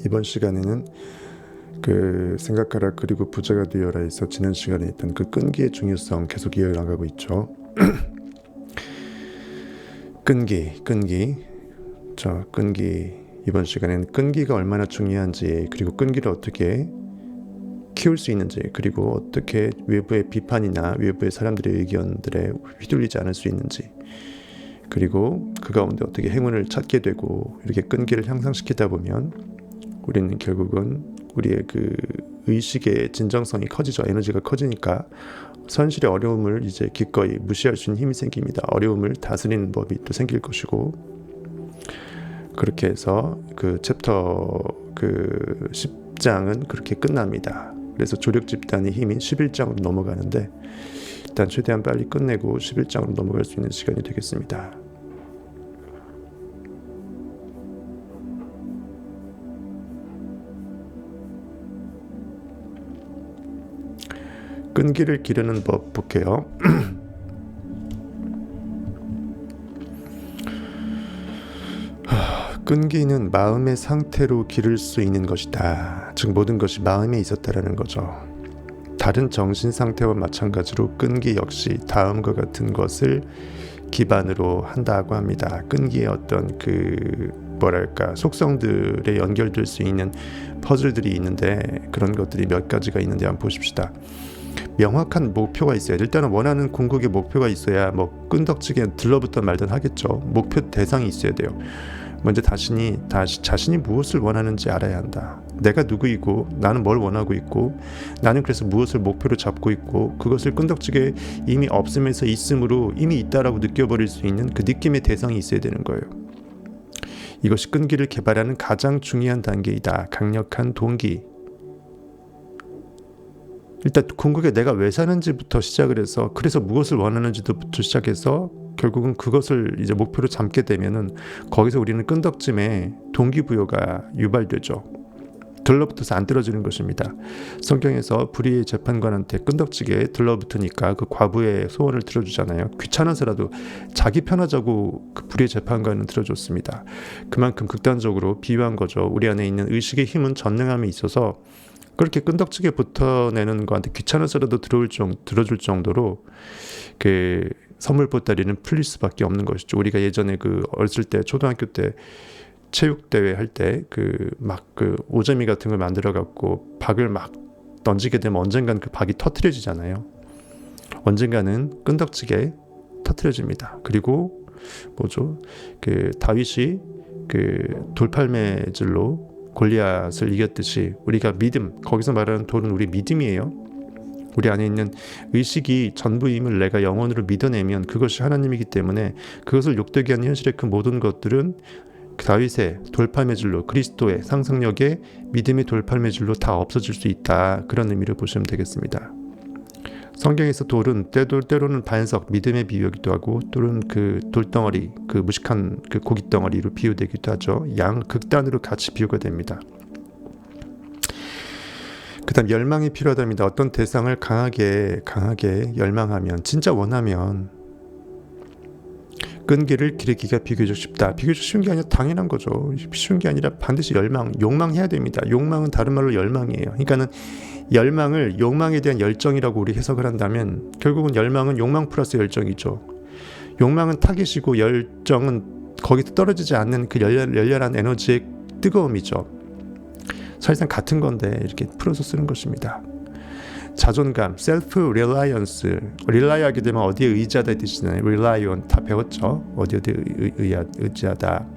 이번 시간에는 그 생각하라 그리고 부자가 되어라에서 지난 시간에 했던 그 끈기의 중요성 계속 이어나가고 있죠. 끈기. 이번 시간에는 끈기가 얼마나 중요한지, 그리고 끈기를 어떻게 키울 수 있는지, 그리고 어떻게 외부의 비판이나 외부의 사람들의 의견들에 휘둘리지 않을 수 있는지, 그리고 그 가운데 어떻게 행운을 찾게 되고, 이렇게 끈기를 향상시키다 보면 우리는 결국은 우리의 그 의식의 진정성이 커지죠. 에너지가 커지니까 현실의 어려움을 이제 기꺼이 무시할 수 있는 힘이 생깁니다. 어려움을 다스리는 법이 또 생길 것이고, 그렇게 해서 그 챕터 그 10장은 그렇게 끝납니다. 그래서 조력 집단의 힘이 11장으로 넘어가는데, 일단 최대한 빨리 끝내고 11장으로 넘어갈 수 있는 시간이 되겠습니다. 끈기를 기르는 법 볼게요. 끈기는 마음의 상태로 기를 수 있는 것이다. 즉 모든 것이 마음에 있었다라는 거죠. 다른 정신 상태와 마찬가지로 끈기 역시 다음과 같은 것을 기반으로 한다고 합니다. 끈기의 어떤 그 뭐랄까 속성들에 연결될 수 있는 퍼즐들이 있는데, 그런 것들이 몇 가지가 있는데 한번 보십시다. 명확한 목표가 있어야 돼. 일단은 원하는 궁극의 목표가 있어야 뭐 끈덕지게 들러붙던 말든 하겠죠. 목표 대상이 있어야 돼요. 먼저 자신이 무엇을 원하는지 알아야 한다. 내가 누구이고 나는 뭘 원하고 있고 나는 그래서 무엇을 목표로 잡고 있고, 그것을 끈덕지게 이미 없으면서 있음으로 이미 있다라고 느껴버릴 수 있는 그 느낌의 대상이 있어야 되는 거예요. 이것이 끈기를 개발하는 가장 중요한 단계이다. 강력한 동기. 일단 궁극에 내가 왜 사는지부터 시작을 해서, 그래서 무엇을 원하는지부터 시작해서 결국은 그것을 이제 목표로 삼게 되면은 거기서 우리는 끈덕짐에 동기부여가 유발되죠. 들러붙어서 안 떨어지는 것입니다. 성경에서 불의의 재판관한테 끈덕지게 들러붙으니까 그 과부의 소원을 들어주잖아요. 귀찮아서라도 자기 편하자고 그 불의의 재판관은 들어줬습니다. 그만큼 극단적으로 비유한 거죠. 우리 안에 있는 의식의 힘은 전능함에 있어서 그렇게 끈덕지게 붙어내는 거한테 귀찮아서라도 들어줄 정도로 그 선물 보따리는 풀릴 수밖에 없는 것이죠. 우리가 예전에 그 어렸을 때 초등학교 때 체육 대회 할 때 그 막 그 오재미 같은 걸 만들어 갖고 박을 막 던지게 되면 언젠간 그 박이 터트려지잖아요. 언젠가는 끈덕지게 터트려집니다. 그리고 뭐죠? 그 다윗이 그 돌팔매질로 골리앗을 이겼듯이 우리가 믿음, 거기서 말하는 돌은 우리 믿음이에요. 우리 안에 있는 의식이 전부임을 내가 영혼으로 믿어내면 그것이 하나님이기 때문에 그것을 욕되게 하는 현실의 그 모든 것들은 다윗의 돌팔매질로, 그리스도의 상승력의 믿음의 돌팔매질로 다 없어질 수 있다. 그런 의미로 보시면 되겠습니다. 성경에서 돌은 때로는 반석, 믿음의 비유이기도 하고, 또는 그 돌덩어리, 그 무식한 그 고깃덩어리로 비유되기도 하죠. 극단으로 같이 비유가 됩니다. 그 다음 열망이 필요하답니다. 어떤 대상을 강하게 열망하면, 진짜 원하면 끈기를 기르기가 비교적 쉽다. 비교적 쉬운 게 아니라 당연한 거죠. 쉬운 게 아니라 반드시 욕망해야 됩니다. 욕망은 다른 말로 열망이에요. 그러니까는 열망을 욕망에 대한 열정이라고 우리 해석을 한다면, 결국은 열망은 욕망 플러스 열정이죠. 욕망은 타깃이고 열정은 거기서 떨어지지 않는 그 열렬한 에너지의 뜨거움이죠. 사실상 같은 건데 이렇게 풀어서 쓰는 것입니다. 자존감, self-reliance, 릴라이하게 되면 어디에 의지하다 뜻이잖아요. rely on 다 배웠죠. 어디에 의지하다.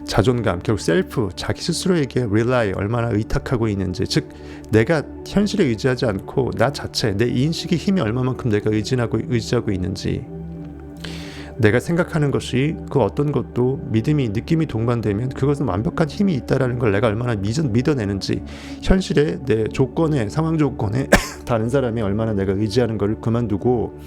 자존감, 결국 self, 자기 스스로에게 rely, 얼마나 의탁하고 있는지, 즉 내가 현실에 의지하지 않고 나 자체, 내 인식의 힘이 얼마만큼 내가 의지하고 있는지, 내가 생각하는 것이 그 어떤 것도 느낌이 동반되면 그것은 완벽한 힘이 있다라는 걸 내가 얼마나 믿어내는지, 현실의 내 상황 조건에 다른 사람이 얼마나 내가 의지하는 것을 그만두고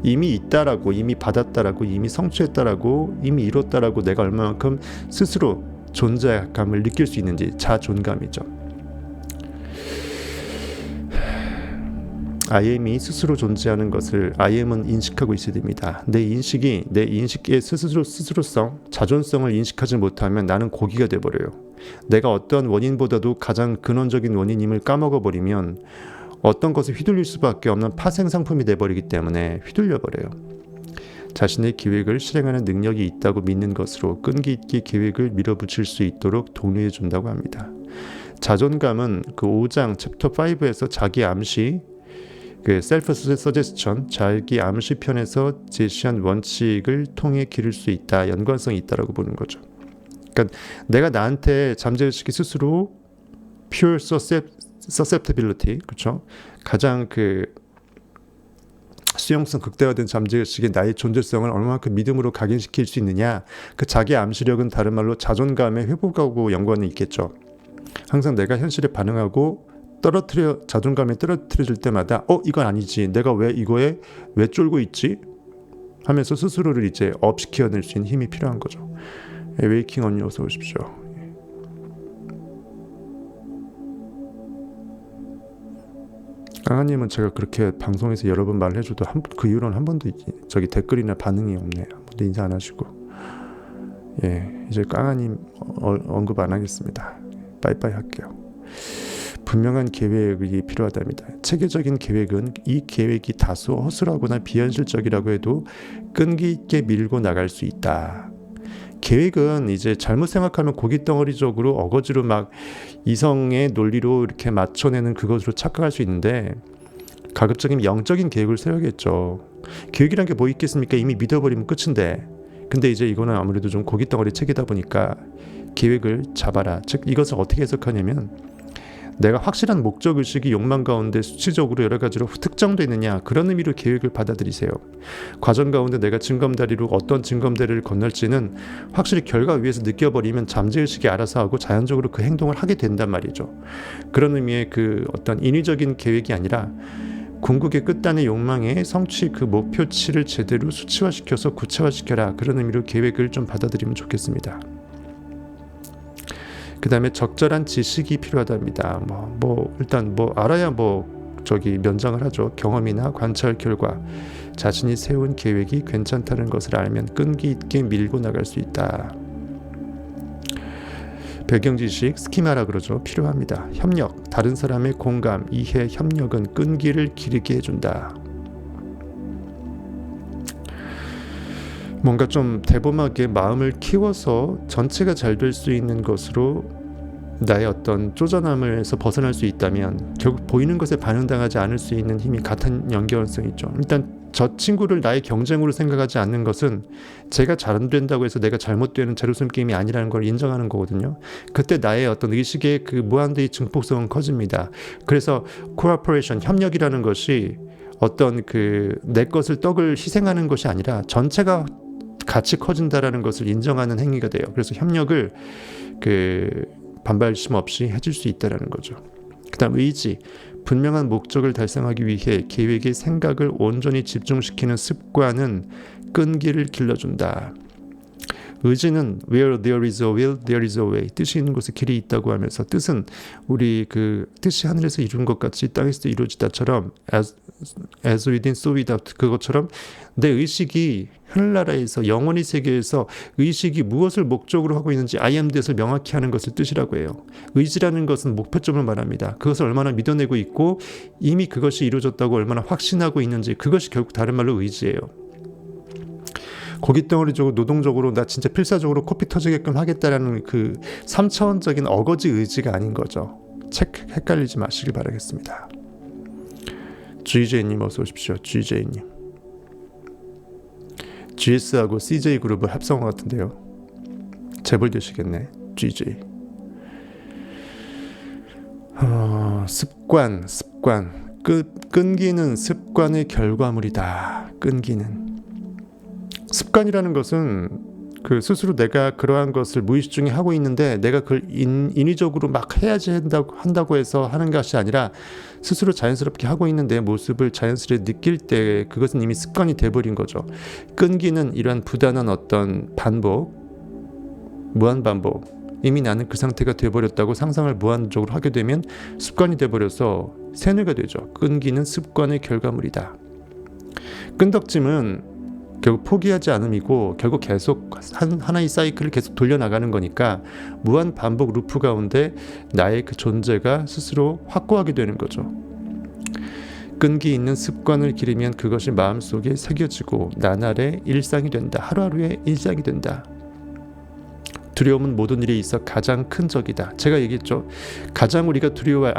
이미 있다라고, 이미 받았다라고, 이미 성취했다라고, 이미 이뤘다라고 내가 얼마만큼 스스로 존재감을 느낄 수 있는지, 자존감이죠. I am이 스스로 존재하는 것을 I am은 인식하고 있어야 됩니다. 내 인식의 스스로성, 자존성을 인식하지 못하면 나는 고기가 돼버려요. 내가 어떤 원인보다도 가장 근원적인 원인임을 까먹어버리면 어떤 것에 휘둘릴 수밖에 없는 파생상품이 돼버리기 때문에 휘둘려버려요. 자신의 계획을 실행하는 능력이 있다고 믿는 것으로 끈기 있게 계획을 밀어붙일 수 있도록 독려해 준다고 합니다. 자존감은 그 5장 챕터 5에서 자기 암시, 그 셀프 서제스천, 자기 암시 편에서 제시한 원칙을 통해 기를 수 있다, 연관성이 있다라고 보는 거죠. 그러니까 내가 나한테 잠재의식이 스스로 pure susceptibility, 그렇죠? 가장 그 수용성 극대화된 잠재의식의 나의 존재성을 얼마만큼 믿음으로 각인시킬 수 있느냐, 그 자기 암시력은 다른 말로 자존감의 회복하고 연관이 있겠죠. 항상 내가 현실에 반응하고 자존감이 떨어뜨려질 때마다 이건 아니지, 내가 왜 이거에 왜 쫄고 있지 하면서 스스로를 이제 업시켜낼 수 있는 힘이 필요한 거죠. 웨이킹 언니 어서 오십시오. 강아님은 제가 그렇게 방송에서 여러 번 말해줘도 그 이후로는 한 번도 저기 댓글이나 반응이 없네요. 아무도 인사 안 하시고. 이제 강아님 언급 안 하겠습니다. 빠이빠이 할게요. 분명한 계획이 필요하답니다. 체계적인 계획은 이 계획이 다소 허술하거나 비현실적이라고 해도 끈기 있게 밀고 나갈 수 있다. 계획은 이제 잘못 생각하면 고깃덩어리적으로 어거지로 막 이성의 논리로 이렇게 맞춰내는 그것으로 착각할 수 있는데, 가급적이면 영적인 계획을 세워야겠죠. 계획이란 게 뭐 있겠습니까? 이미 믿어버리면 끝인데. 근데 이제 이거는 아무래도 좀 고깃덩어리 책이다 보니까 계획을 잡아라. 즉 이것을 어떻게 해석하냐면, 내가 확실한 목적의식이 욕망 가운데 수치적으로 여러 가지로 특정되느냐, 그런 의미로 계획을 받아들이세요. 과정 가운데 내가 징검다리로 어떤 징검다리를 건널지는 확실히 결과 위에서 느껴버리면 잠재의식이 알아서 하고 자연적으로 그 행동을 하게 된단 말이죠. 그런 의미의 그 어떤 인위적인 계획이 아니라 궁극의 끝단의 욕망의 성취 그 목표치를 제대로 수치화시켜서 구체화시켜라, 그런 의미로 계획을 좀 받아들이면 좋겠습니다. 그 다음에 적절한 지식이 필요하답니다. 일단 알아야 면장을 하죠. 경험이나 관찰 결과 자신이 세운 계획이 괜찮다는 것을 알면 끈기 있게 밀고 나갈 수 있다. 배경 지식, 스키마라 그러죠. 필요합니다. 협력, 다른 사람의 공감, 이해, 협력은 끈기를 기르게 해준다. 뭔가 좀 대범하게 마음을 키워서 전체가 잘 될 수 있는 것으로 나의 어떤 쪼잔함에서 벗어날 수 있다면 결국 보이는 것에 반응당하지 않을 수 있는 힘이 같은 연결성이 있죠. 일단 저 친구를 나의 경쟁으로 생각하지 않는 것은 제가 잘 안 된다고 해서 내가 잘못되는 제로섬 게임이 아니라는 걸 인정하는 거거든요. 그때 나의 어떤 의식의 그 무한대의 증폭성은 커집니다. 그래서 코어퍼레이션, 협력이라는 것이 어떤 내 것을 떡을 희생하는 것이 아니라 전체가 같이 커진다라는 것을 인정하는 행위가 돼요. 그래서 협력을 반발심 없이 해줄 수 있다라는 거죠. 그다음 의지, 분명한 목적을 달성하기 위해 계획의 생각을 온전히 집중시키는 습관은 끈기를 길러준다. 의지는 where there is a will, there is a way. 뜻이 있는 곳에 길이 있다고 하면서, 뜻은 우리 뜻이 하늘에서 이룬 것 같이 땅에서도 이루어지다처럼 as within so without, 그것처럼 내 의식이 하늘나라에서 영원히 세계에서 의식이 무엇을 목적으로 하고 있는지 I am that을 명확히 하는 것을 뜻이라고 해요. 의지라는 것은 목표점을 말합니다. 그것을 얼마나 믿어내고 있고 이미 그것이 이루어졌다고 얼마나 확신하고 있는지, 그것이 결국 다른 말로 의지예요. 고깃덩어리적으로 노동적으로 나 진짜 필사적으로 코피 터지게끔 하겠다라는 그 3차원적인 어거지 의지가 아닌 거죠. 헷갈리지 마시길 바라겠습니다. GJ님 어서 오십시오. GJ님. GS하고 CJ그룹을 합성한 것 같은데요. 재벌되시겠네. GJ. 습관. 끈기는 습관의 결과물이다. 끈기는. 습관이라는 것은 스스로 내가 그러한 것을 무의식 중에 하고 있는데 내가 그걸 인위적으로 막 해야지 한다고 해서 하는 것이 아니라 스스로 자연스럽게 하고 있는 내 모습을 자연스럽게 느낄 때 그것은 이미 습관이 돼버린 거죠. 끈기는 이러한 부단한 어떤 무한 반복, 이미 나는 그 상태가 돼버렸다고 상상을 무한적으로 하게 되면 습관이 돼버려서 세뇌가 되죠. 끈기는 습관의 결과물이다. 끈덕짐은 결국 포기하지 않음이고 결국 계속 하나의 사이클을 계속 돌려나가는 거니까 무한 반복 루프 가운데 나의 그 존재가 스스로 확고하게 되는 거죠. 끈기 있는 습관을 기르면 그것이 마음속에 새겨지고 나날의 일상이 된다. 하루하루의 일상이 된다. 두려움은 모든 일에 있어 가장 큰 적이다. 제가 얘기했죠. 가장 우리가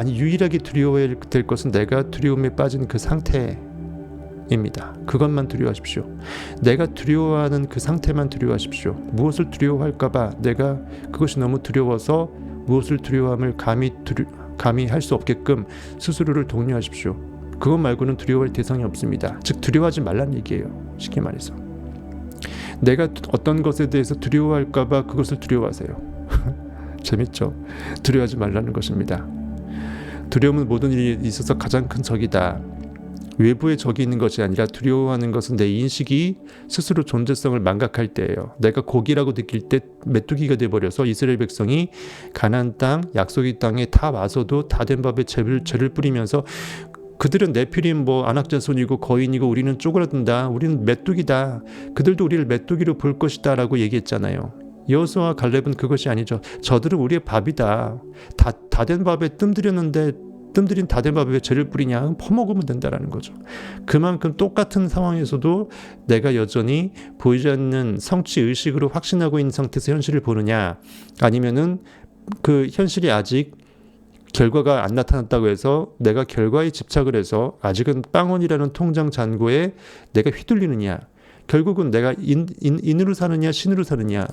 유일하게 두려워해야 될 것은 내가 두려움에 빠진 그 상태입니다. 그것만 두려워하십시오. 내가 두려워하는 그 상태만 두려워하십시오. 무엇을 두려워할까봐 내가 그것이 너무 두려워서 무엇을 두려워함을 감히 할 수 없게끔 스스로를 독려하십시오. 그것 말고는 두려워할 대상이 없습니다. 즉 두려워하지 말란 얘기예요. 쉽게 말해서. 내가 어떤 것에 대해서 두려워할까봐 그것을 두려워하세요. 재밌죠? 두려워하지 말라는 것입니다. 두려움은 모든 일에 있어서 가장 큰 적이다. 외부의 적이 있는 것이 아니라 두려워하는 것은 내 인식이 스스로 존재성을 망각할 때예요. 내가 고기라고 느낄 때 메뚜기가 돼버려서 이스라엘 백성이 가나안 땅, 약속의 땅에 다 와서도 다 된 밥에 죄를 뿌리면서 그들은 네피림 안악자손이고 거인이고 우리는 쪼그라든다. 우리는 메뚜기다. 그들도 우리를 메뚜기로 볼 것이다 라고 얘기했잖아요. 여호수아와 갈렙은 그것이 아니죠. 저들은 우리의 밥이다. 다 된 밥에 뜸들인 다 된 밥에 왜 죄를 뿌리냐. 퍼먹으면 된다라는 거죠. 그만큼 똑같은 상황에서도 내가 여전히 보이지 않는 성취 의식으로 확신하고 있는 상태에서 현실을 보느냐, 아니면은 그 현실이 아직 결과가 안 나타났다고 해서 내가 결과에 집착을 해서 아직은 빵원이라는 통장 잔고에 내가 휘둘리느냐. 결국은 내가 인으로 사느냐 신으로 사느냐.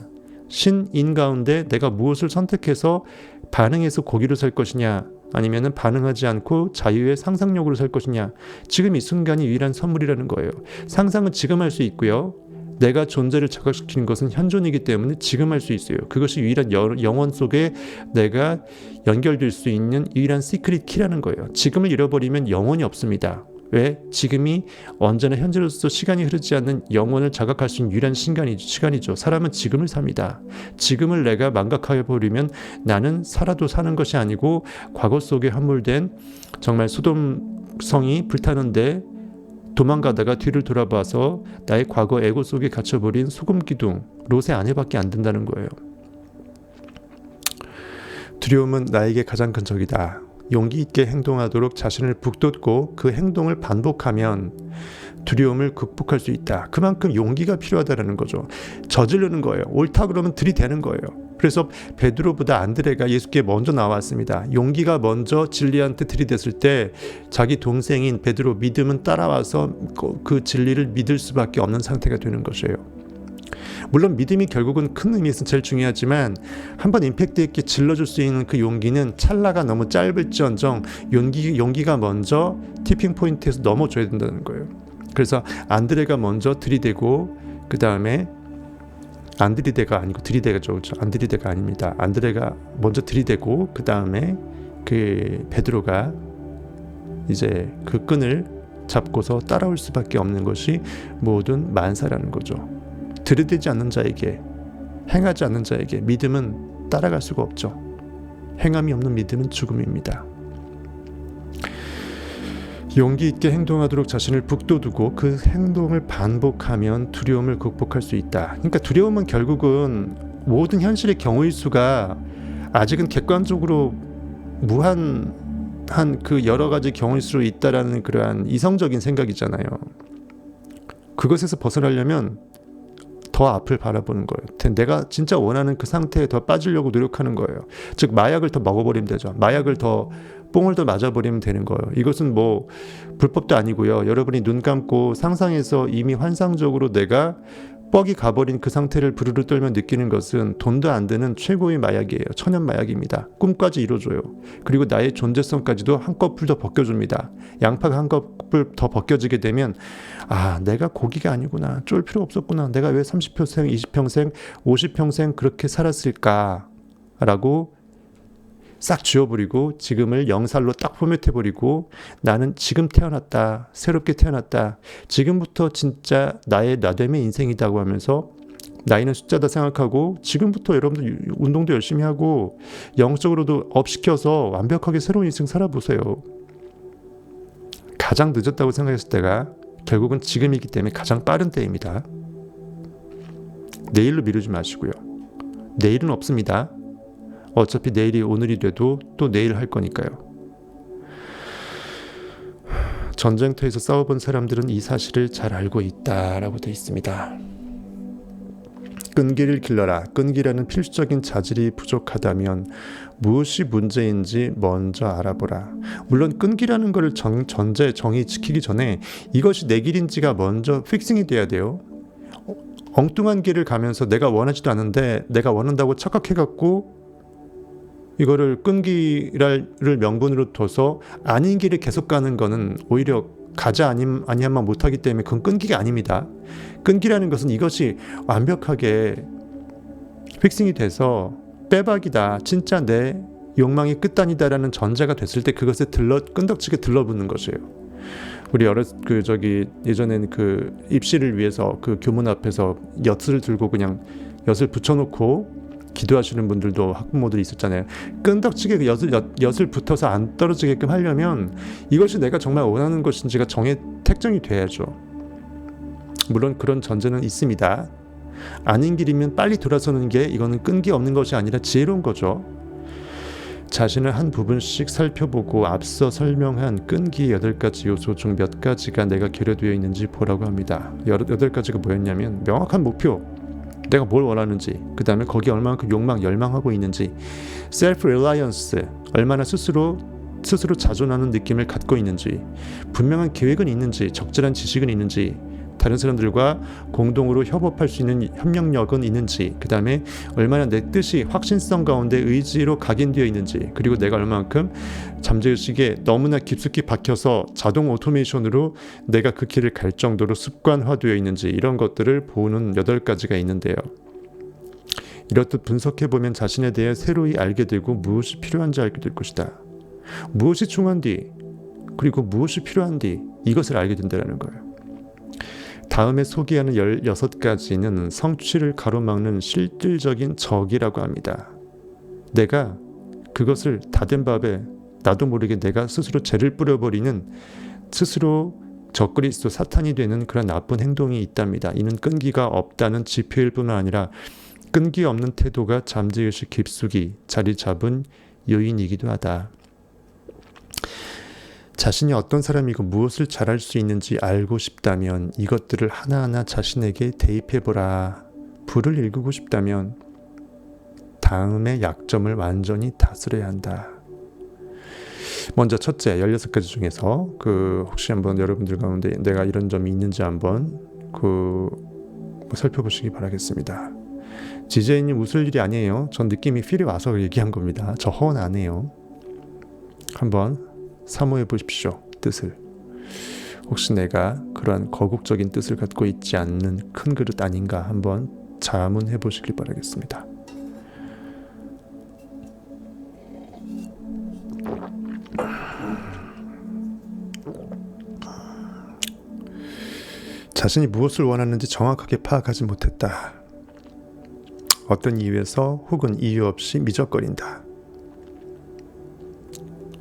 신인 가운데 내가 무엇을 선택해서 반응해서 고기로 살 것이냐, 아니면은 반응하지 않고 자유의 상상력으로 살 것이냐. 지금 이 순간이 유일한 선물이라는 거예요. 상상은 지금 할 수 있고요. 내가 존재를 자각시키는 것은 현존이기 때문에 지금 할 수 있어요. 그것이 유일한 영혼 속에 내가 연결될 수 있는 유일한 시크릿 키라는 거예요. 지금을 잃어버리면 영혼이 없습니다. 왜? 지금이 언제나 현재로서 시간이 흐르지 않는 영혼을 자각할 수 있는 유일한 시간이죠. 사람은 지금을 삽니다. 지금을 내가 망각해버리면 나는 살아도 사는 것이 아니고 과거 속에 함몰된 정말 소돔성이 불타는데 도망가다가 뒤를 돌아봐서 나의 과거 에고 속에 갇혀버린 소금기둥 롯의 아내밖에 안 된다는 거예요. 두려움은 나에게 가장 큰 적이다. 용기 있게 행동하도록 자신을 북돋고 그 행동을 반복하면 두려움을 극복할 수 있다. 그만큼 용기가 필요하다는 거죠. 저지르는 거예요. 옳다 그러면 들이대는 거예요. 그래서 베드로보다 안드레가 예수께 먼저 나왔습니다. 용기가 먼저 진리한테 들이댔을 때 자기 동생인 베드로 믿음은 따라와서 그 진리를 믿을 수밖에 없는 상태가 되는 것이에요. 물론 믿음이 결국은 큰 의미에서 제일 중요하지만 한번 임팩트 있게 질러줄 수 있는 그 용기는 찰나가 너무 짧을지언정 용기가 먼저 티핑 포인트에서 넘어줘야 된다는 거예요. 그래서 안드레가 먼저 들이대고 그 다음에 안드리데가 아니고 들이대가죠. 안드리데가 아닙니다. 안드레가 먼저 들이대고 그 다음에 그 베드로가 이제 그 끈을 잡고서 따라올 수밖에 없는 것이 모든 만사라는 거죠. 들이대지 않는 자에게, 행하지 않는 자에게 믿음은 따라갈 수가 없죠. 행함이 없는 믿음은 죽음입니다. 용기 있게 행동하도록 자신을 북돋우고 그 행동을 반복하면 두려움을 극복할 수 있다. 그러니까 두려움은 결국은 모든 현실의 경우의 수가 아직은 객관적으로 무한한 그 여러 가지 경우의 수로 있다라는 그러한 이성적인 생각이잖아요. 그것에서 벗어나려면 더 앞을 바라보는 거예요. 내가 진짜 원하는 그 상태에 더 빠지려고 노력하는 거예요. 즉 마약을 더 먹어버리면 되죠. 마약을 더 뽕을 더 맞아버리면 되는 거예요. 이것은 뭐 불법도 아니고요. 여러분이 눈 감고 상상해서 이미 환상적으로 내가 뻑이 가버린 그 상태를 부르르 떨며 느끼는 것은 돈도 안 드는 최고의 마약이에요. 천연 마약입니다. 꿈까지 이뤄줘요. 그리고 나의 존재성까지도 한꺼풀 더 벗겨줍니다. 양파가 한꺼풀 더 벗겨지게 되면 아, 내가 고기가 아니구나. 쫄 필요 없었구나. 내가 왜 30평생, 20평생, 50평생 그렇게 살았을까? 라고 싹 지워버리고 지금을 영살로 딱 포맷해버리고 나는 지금 태어났다. 새롭게 태어났다. 지금부터 진짜 나의 나됨의 인생이다고 하면서 나이는 숫자다 생각하고 지금부터 여러분들 운동도 열심히 하고 영적으로도 업시켜서 완벽하게 새로운 인생 살아보세요. 가장 늦었다고 생각했을 때가 결국은 지금이기 때문에 가장 빠른 때입니다. 내일로 미루지 마시고요. 내일은 없습니다. 어차피 내일이 오늘이 돼도 또 내일 할 거니까요. 전쟁터에서 싸워본 사람들은 이 사실을 잘 알고 있다라고 되어 있습니다. 끈기를 길러라. 끈기라는 필수적인 자질이 부족하다면 무엇이 문제인지 먼저 알아보라. 물론 끈기라는 것을 전제 정의 지키기 전에 이것이 내 길인지가 먼저 픽싱이 돼야 돼요. 엉뚱한 길을 가면서 내가 원하지도 않은데 내가 원한다고 착각해갖고 이거를 끈기를 명분으로 둬서 아닌 길을 계속 가는 거는 오히려 가자 아니야만 못하기 때문에 그건 끈기가 아닙니다. 끈기라는 것은 이것이 완벽하게 픽싱이 돼서 빼박이다, 진짜 내 욕망이 끝단이다라는 전제가 됐을 때 그것에 끈덕지게 들러붙는 것이에요. 우리 예전에는 그 입시를 위해서 그 교문 앞에서 엿을 들고 그냥 엿을 붙여놓고 기도하시는 분들도 학부모들이 있었잖아요. 끈덕지게 그 엿을 붙어서 안 떨어지게끔 하려면 이것이 내가 정말 원하는 것인지가 택정이 돼야죠. 물론 그런 전제는 있습니다. 아닌 길이면 빨리 돌아서는 게 이거는 끈기 없는 것이 아니라 지혜로운 거죠. 자신을 한 부분씩 살펴보고 앞서 설명한 끈기의 8가지 요소 중 몇 가지가 내가 결여되어 있는지 보라고 합니다. 8가지가 뭐였냐면 명확한 목표, 내가 뭘 원하는지, 그 다음에 거기에 얼마만큼 열망하고 있는지, self-reliance, 얼마나 스스로 자존하는 느낌을 갖고 있는지, 분명한 계획은 있는지, 적절한 지식은 있는지, 다른 사람들과 공동으로 협업할 수 있는 협력력은 있는지, 그 다음에 얼마나 내 뜻이 확신성 가운데 의지로 각인되어 있는지, 그리고 내가 얼마만큼 잠재의식에 너무나 깊숙이 박혀서 자동 오토메이션으로 내가 그 길을 갈 정도로 습관화되어 있는지, 이런 것들을 보는 8가지가 있는데요. 이렇듯 분석해보면 자신에 대해 새로이 알게 되고 무엇이 필요한지 알게 될 것이다. 무엇이 중요한디, 그리고 무엇이 필요한디, 이것을 알게 된다는 거예요. 다음에 소개하는 16가지는 성취를 가로막는 실질적인 적이라고 합니다. 내가 그것을 다 된 밥에 나도 모르게 내가 스스로 죄를 뿌려버리는, 스스로 적그리스도 사탄이 되는 그런 나쁜 행동이 있답니다. 이는 끈기가 없다는 지표일 뿐만 아니라 끈기 없는 태도가 잠재의식 깊숙이 자리 잡은 요인이기도 하다. 자신이 어떤 사람이고 무엇을 잘할 수 있는지 알고 싶다면 이것들을 하나하나 자신에게 대입해보라. 불을 일구고 싶다면 다음의 약점을 완전히 다스려야 한다. 먼저 첫째, 16가지 중에서 혹시 한번 여러분들 가운데 내가 이런 점이 있는지 한번 살펴보시기 바라겠습니다. 지제이님 웃을 일이 아니에요. 전 느낌이 필이 와서 얘기한 겁니다. 저 허언 안 해요. 한번 사모해 보십시오. 뜻을. 혹시 내가 그러한 거국적인 뜻을 갖고 있지 않는 큰 그릇 아닌가 한번 자문해 보시길 바라겠습니다. 자신이 무엇을 원하는지 정확하게 파악하지 못했다. 어떤 이유에서 혹은 이유 없이 미적거린다.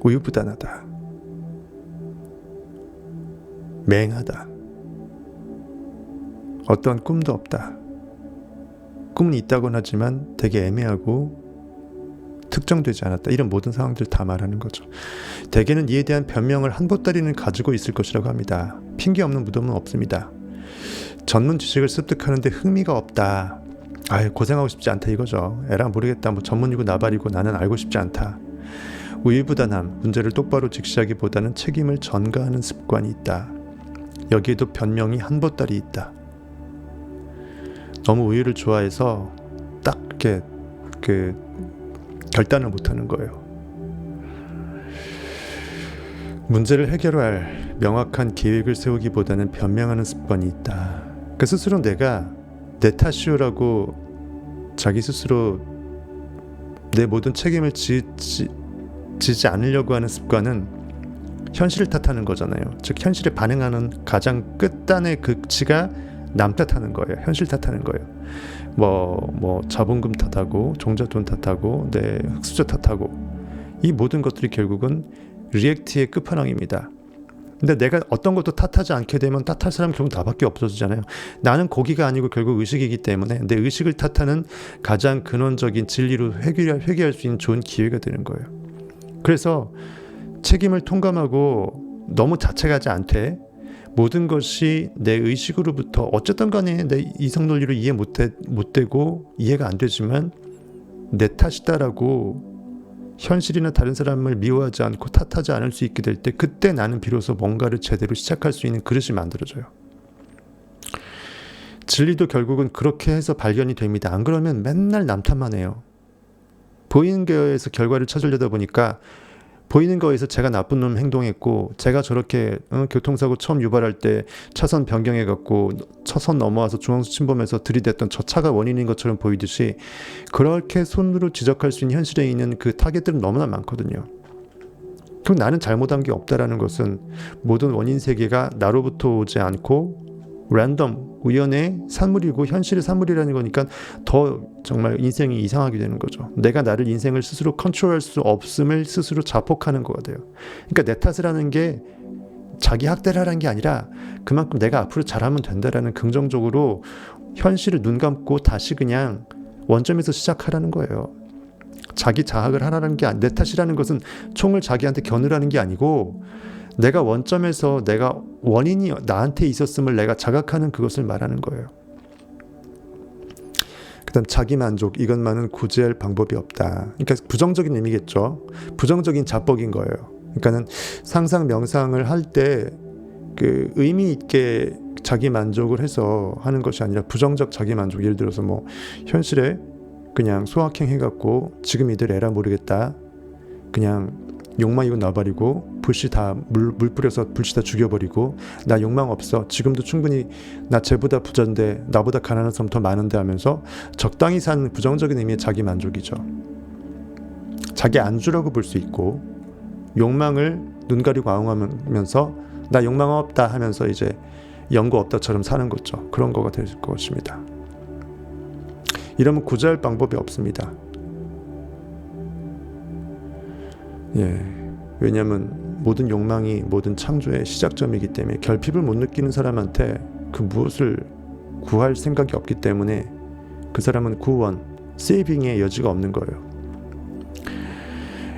우유부단하다. 맹하다. 어떠한 꿈도 없다. 꿈은 있다곤 하지만 되게 애매하고 특정되지 않았다. 이런 모든 상황들 다 말하는 거죠. 대개는 이에 대한 변명을 한 보따리는 가지고 있을 것이라고 합니다. 핑계 없는 무덤은 없습니다. 전문 지식을 습득하는데 흥미가 없다. 고생하고 싶지 않다 이거죠. 에라 모르겠다. 전문이고 나발이고 나는 알고 싶지 않다. 우유부단함, 문제를 똑바로 직시하기보다는 책임을 전가하는 습관이 있다. 여기에도 변명이 한 보따리 있다. 너무 우유를 좋아해서 딱 이렇게 결단을 못하는 거예요. 문제를 해결할 명확한 계획을 세우기보다는 변명하는 습관이 있다. 그 스스로 내가 내 탓이오라고 자기 스스로 내 모든 책임을 지지 않으려고 하는 습관은 현실을 탓하는 거잖아요. 즉 현실에 반응하는 가장 끝단의 극치가 남 탓하는 거예요. 현실 탓하는 거예요. 자본금 탓하고 종잣돈 탓하고 내 흑수저 탓하고 이 모든 것들이 결국은 리액트의 끝판왕입니다. 근데 내가 어떤 것도 탓하지 않게 되면 탓할 사람 결국 나밖에 없어지잖아요. 나는 고기가 아니고 결국 의식이기 때문에 내 의식을 탓하는 가장 근원적인 진리로 회귀할 수 있는 좋은 기회가 되는 거예요. 그래서 책임을 통감하고 너무 자책하지 않되 모든 것이 내 의식으로부터 어쨌든 간에 내 이성 논리로 이해 못 되고 이해가 안 되지만 내 탓이다라고 현실이나 다른 사람을 미워하지 않고 탓하지 않을 수 있게 될 때 그때 나는 비로소 뭔가를 제대로 시작할 수 있는 그릇이 만들어져요. 진리도 결국은 그렇게 해서 발견이 됩니다. 안 그러면 맨날 남 탓만 해요. 보이는 거에서 결과를 찾으려다 보니까 보이는 거에서 제가 나쁜 놈 행동했고 제가 저렇게 교통사고 처음 유발할 때 차선 변경해갖고 차선 넘어와서 중앙수 침범해서 들이댔던 저 차가 원인인 것처럼 보이듯이 그렇게 손으로 지적할 수 있는 현실에 있는 그 타겟들은 너무나 많거든요. 그럼 나는 잘못한 게 없다라는 것은 모든 원인 세계가 나로부터 오지 않고 랜덤, 우연의 산물이고 현실의 산물이라는 거니까 더 정말 인생이 이상하게 되는 거죠. 내가 나를 인생을 스스로 컨트롤할 수 없음을 스스로 자폭하는 거가 돼요. 그러니까 내 탓을 하는 게 자기 학대를 하라는 게 아니라 그만큼 내가 앞으로 잘하면 된다라는 긍정적으로 현실을 눈 감고 다시 그냥 원점에서 시작하라는 거예요. 자기 자학을 하라는 게 내 탓이라는 것은 총을 자기한테 겨누라는 게 아니고 내가 원점에서 내가 원인이 나한테 있었음을 내가 자각하는 그것을 말하는 거예요. 그다음 자기 만족 이것만은 구제할 방법이 없다. 그러니까 부정적인 의미겠죠. 부정적인 자뻑인 거예요. 그러니까는 상상 명상을 할 때 그 의미 있게 자기 만족을 해서 하는 것이 아니라 부정적 자기 만족. 예를 들어서 뭐 현실에 그냥 소확행 해갖고 지금 이들 에라 모르겠다. 그냥 욕망이고 나발이고 불씨 다 물 뿌려서 불씨 다 죽여버리고 나 욕망 없어 지금도 충분히 나 쟤보다 부자인데 나보다 가난한 사람 더 많은데 하면서 적당히 산 부정적인 의미의 자기 만족이죠. 자기 안주라고 볼 수 있고 욕망을 눈 가리고 아웅하면서 나 욕망 없다 하면서 이제 연고 없다처럼 사는 거죠. 그런 거가 될 것입니다. 이러면 구제할 방법이 없습니다. 왜냐하면 모든 욕망이 모든 창조의 시작점이기 때문에 결핍을 못 느끼는 사람한테 그 무엇을 구할 생각이 없기 때문에 그 사람은 구원, 세이빙의 여지가 없는 거예요.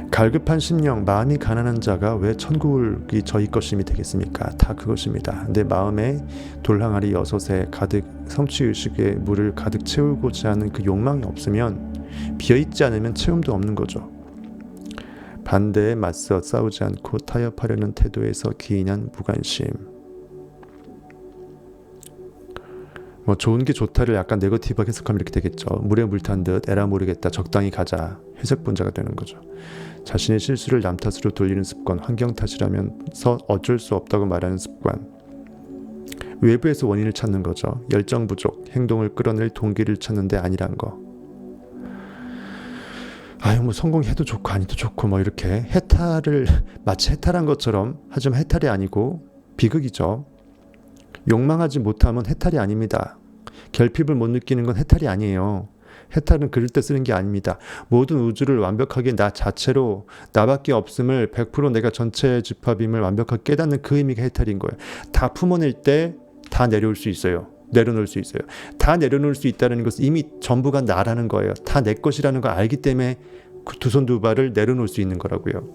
갈급한 심령, 마음이 가난한 자가 왜 천국이 저희 것임이 되겠습니까? 다 그것입니다. 내 마음에 돌항아리 6에 가득 성취의식의 물을 가득 채우고자 하는 그 욕망이 없으면 비어있지 않으면 채움도 없는 거죠. 반대에 맞서 싸우지 않고 타협하려는 태도에서 기인한 무관심. 뭐 좋은 게 좋다를 약간 네거티브하게 해석하면 이렇게 되겠죠. 물에 물 탄 듯 에라 모르겠다 적당히 가자. 회색 분자가 되는 거죠. 자신의 실수를 남 탓으로 돌리는 습관, 환경 탓이라면서 어쩔 수 없다고 말하는 습관. 외부에서 원인을 찾는 거죠. 열정 부족, 행동을 끌어낼 동기를 찾는 데 아니란 거. 아유 뭐 성공해도 좋고 아니도 좋고 뭐 이렇게 해탈을 마치 해탈한 것처럼 하지만 해탈이 아니고 비극이죠. 욕망하지 못하면 해탈이 아닙니다. 결핍을 못 느끼는 건 해탈이 아니에요. 해탈은 그럴 때 쓰는 게 아닙니다. 모든 우주를 완벽하게 나 자체로 나밖에 없음을 100% 내가 전체 집합임을 완벽하게 깨닫는 그 의미가 해탈인 거예요. 다 품어낼 때 다 내려올 수 있어요. 내려놓을 수 있어요. 다 내려놓을 수 있다는 것은 이미 전부가 나라는 거예요. 다 내 것이라는 걸 알기 때문에 그 두 손 두 발을 내려놓을 수 있는 거라고요.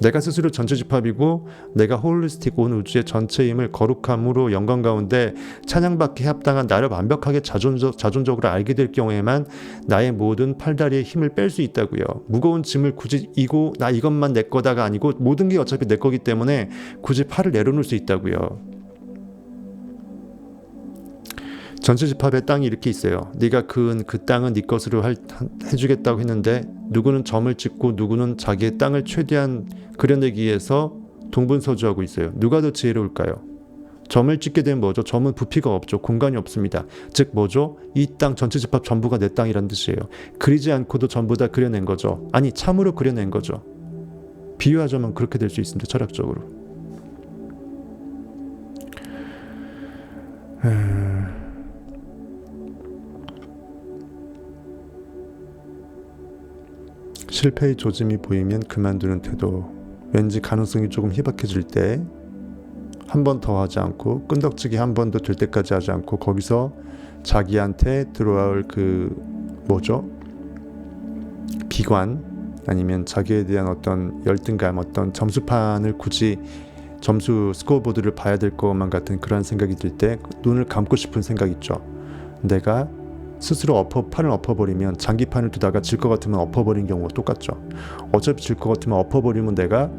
내가 스스로 전체 집합이고 내가 홀리스틱 온 우주의 전체임을 거룩함으로 영광 가운데 찬양받기에 합당한 나를 완벽하게 자존적으로 알게 될 경우에만 나의 모든 팔다리의 힘을 뺄 수 있다고요. 무거운 짐을 굳이 나 이것만 내 거다가 아니고 모든 게 어차피 내 거기 때문에 굳이 팔을 내려놓을 수 있다고요. 전체 집합의 땅이 이렇게 있어요. 네가 그은 그 땅은 네 것으로 해주겠다고 했는데 누구는 점을 찍고 누구는 자기의 땅을 최대한 그려내기 위해서 동분서주하고 있어요. 누가 더 지혜로울까요? 점을 찍게 되면 뭐죠? 점은 부피가 없죠. 공간이 없습니다. 즉 뭐죠? 이 땅 전체 집합 전부가 내 땅이란 뜻이에요. 그리지 않고도 전부 다 그려낸 거죠. 아니 참으로 그려낸 거죠. 비유하자면 그렇게 될 수 있습니다. 철학적으로. 실패의 조짐이 보이면 그만두는 태도. 왠지 가능성이 조금 희박해질 때 한 번 더 하지 않고 끈덕지기 한 번 더 될 때까지 하지 않고 거기서 자기한테 들어올 그 뭐죠? 비관 아니면 자기에 대한 어떤 열등감, 어떤 점수판을 굳이 점수 스코어보드를 봐야 될 것만 같은 그런 생각이 들 때 눈을 감고 싶은 생각 있죠. 내가 스스로 판을 엎어버리면 장기판을 두다가 질 것 같으면 엎어버린 경우가 똑같죠. 어차피 질 것 같으면 엎어버리면 내가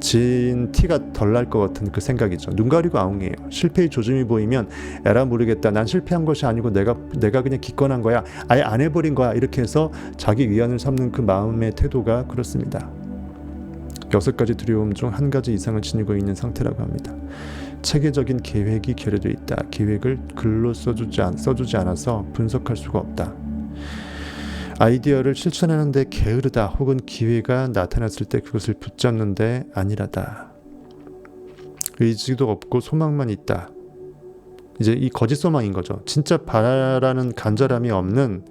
진 티가 덜 날 것 같은 그 생각이죠. 눈 가리고 아웅이에요. 실패의 조짐이 보이면 에라 모르겠다. 난 실패한 것이 아니고 내가 그냥 기권한 거야. 아예 안 해버린 거야. 이렇게 해서 자기 위안을 삼는 그 마음의 태도가 그렇습니다. 6가지 두려움 중 한 가지 이상을 지니고 있는 상태라고 합니다. 체계적인 계획이 결여되어 있다. 계획을 글로 써주지 않아서 분석할 수가 없다. 아이디어를 실천하는데 게으르다 혹은 기회가 나타났을 때 그것을 붙잡는데 안일하다. 의지도 없고 소망만 있다. 이제 이 거짓 소망인 거죠. 진짜 바라는 간절함이 없는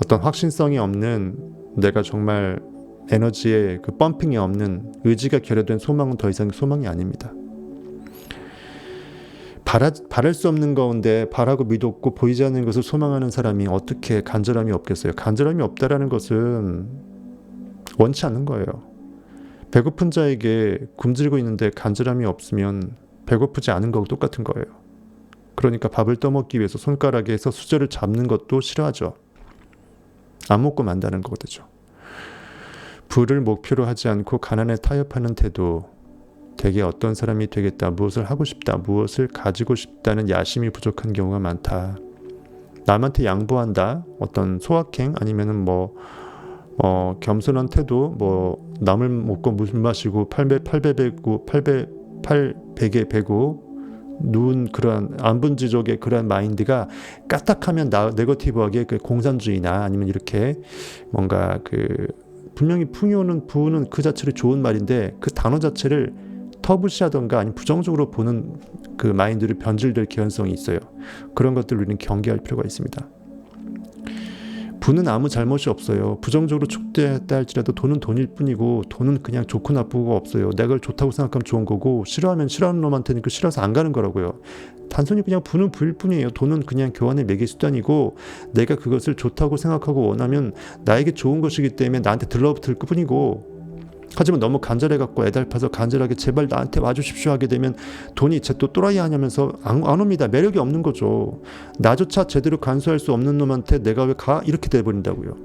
어떤 확신성이 없는 내가 정말 에너지에 그 펌핑이 없는 의지가 결여된 소망은 더 이상 소망이 아닙니다. 바랄 수 없는 가운데 바라고 믿었고 보이지 않는 것을 소망하는 사람이 어떻게 간절함이 없겠어요? 간절함이 없다라는 것은 원치 않는 거예요. 배고픈 자에게 굶주리고 있는데 간절함이 없으면 배고프지 않은 거하고 똑같은 거예요. 그러니까 밥을 떠먹기 위해서 손가락에서 수저를 잡는 것도 싫어하죠. 안 먹고 만다는 거거든요. 부를 목표로 하지 않고 가난에 타협하는 태도, 대개 어떤 사람이 되겠다, 무엇을 하고 싶다, 무엇을 가지고 싶다는 야심이 부족한 경우가 많다. 남한테 양보한다, 어떤 소확행 아니면은 겸손한 태도, 남을 먹고 물 마시고 팔베개 베고 누운 그런 안분지족의 그런 마인드가 까딱하면 네거티브하게 그 공산주의나 아니면 이렇게 뭔가 분명히 풍요는 부는 그 자체로 좋은 말인데 그 단어 자체를 터부시하던가 아니면 부정적으로 보는 그 마인드를 변질될 개연성이 있어요. 그런 것들을 우리는 경계할 필요가 있습니다. 부는 아무 잘못이 없어요. 부정적으로 축대했다 할지라도 돈은 돈일 뿐이고 돈은 그냥 좋고 나쁘고 없어요. 내가 그걸 좋다고 생각하면 좋은 거고 싫어하면 싫어하는 놈한테는 그 싫어서 안 가는 거라고요. 단순히 그냥 부는 부일 뿐이에요. 돈은 그냥 교환의 매개 수단이고 내가 그것을 좋다고 생각하고 원하면 나에게 좋은 것이기 때문에 나한테 들러붙을 뿐이고 하지만 너무 간절해갖고 애달파서 간절하게 제발 나한테 와주십시오 하게 되면 돈이 쟤 또 또라이 하냐면서 안 옵니다. 매력이 없는 거죠. 나조차 제대로 간수할 수 없는 놈한테 내가 왜 가? 이렇게 돼버린다고요.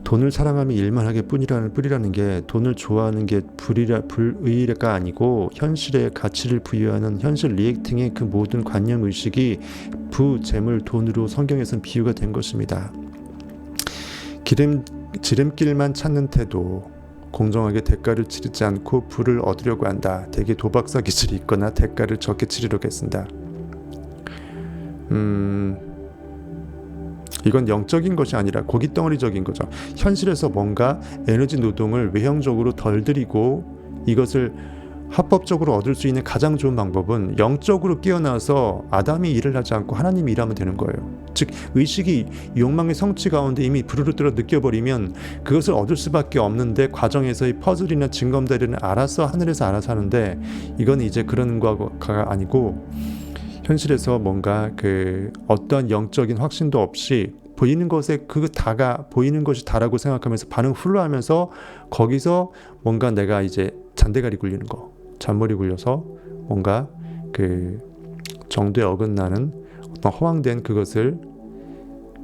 돈을 사랑하면 일만하게 뿌리라는 게 돈을 좋아하는 게 불의가 아니고 현실에 가치를 부여하는 현실 리액팅의 그 모든 관념 의식이 재물, 돈으로 성경에서는 비유가 된 것입니다. 지름길만 찾는 태도, 공정하게 대가를 치르지 않고 부를 얻으려고 한다. 대개 도박사 기질이 있거나 대가를 적게 치르려고 했습니다. 이건 영적인 것이 아니라 고깃덩어리적인 거죠. 현실에서 뭔가 에너지 노동을 외형적으로 덜 들이고 이것을 합법적으로 얻을 수 있는 가장 좋은 방법은 영적으로 깨어나서 아담이 일을 하지 않고 하나님이 일하면 되는 거예요. 즉 의식이 욕망의 성취 가운데 이미 부르르 느껴버리면 그것을 얻을 수밖에 없는데 과정에서의 퍼즐이나 징검다리는 하늘에서 알아서 하는데 이건 이제 그런 거가 아니고 현실에서 뭔가 어떤 영적인 확신도 없이 보이는 것에 보이는 것이 다라고 생각하면서 반응 훌라하면서 거기서 뭔가 내가 이제 잔대가리 굴리는 거, 잔머리 굴려서 뭔가 정도에 어긋나는 어떤 허황된 그것을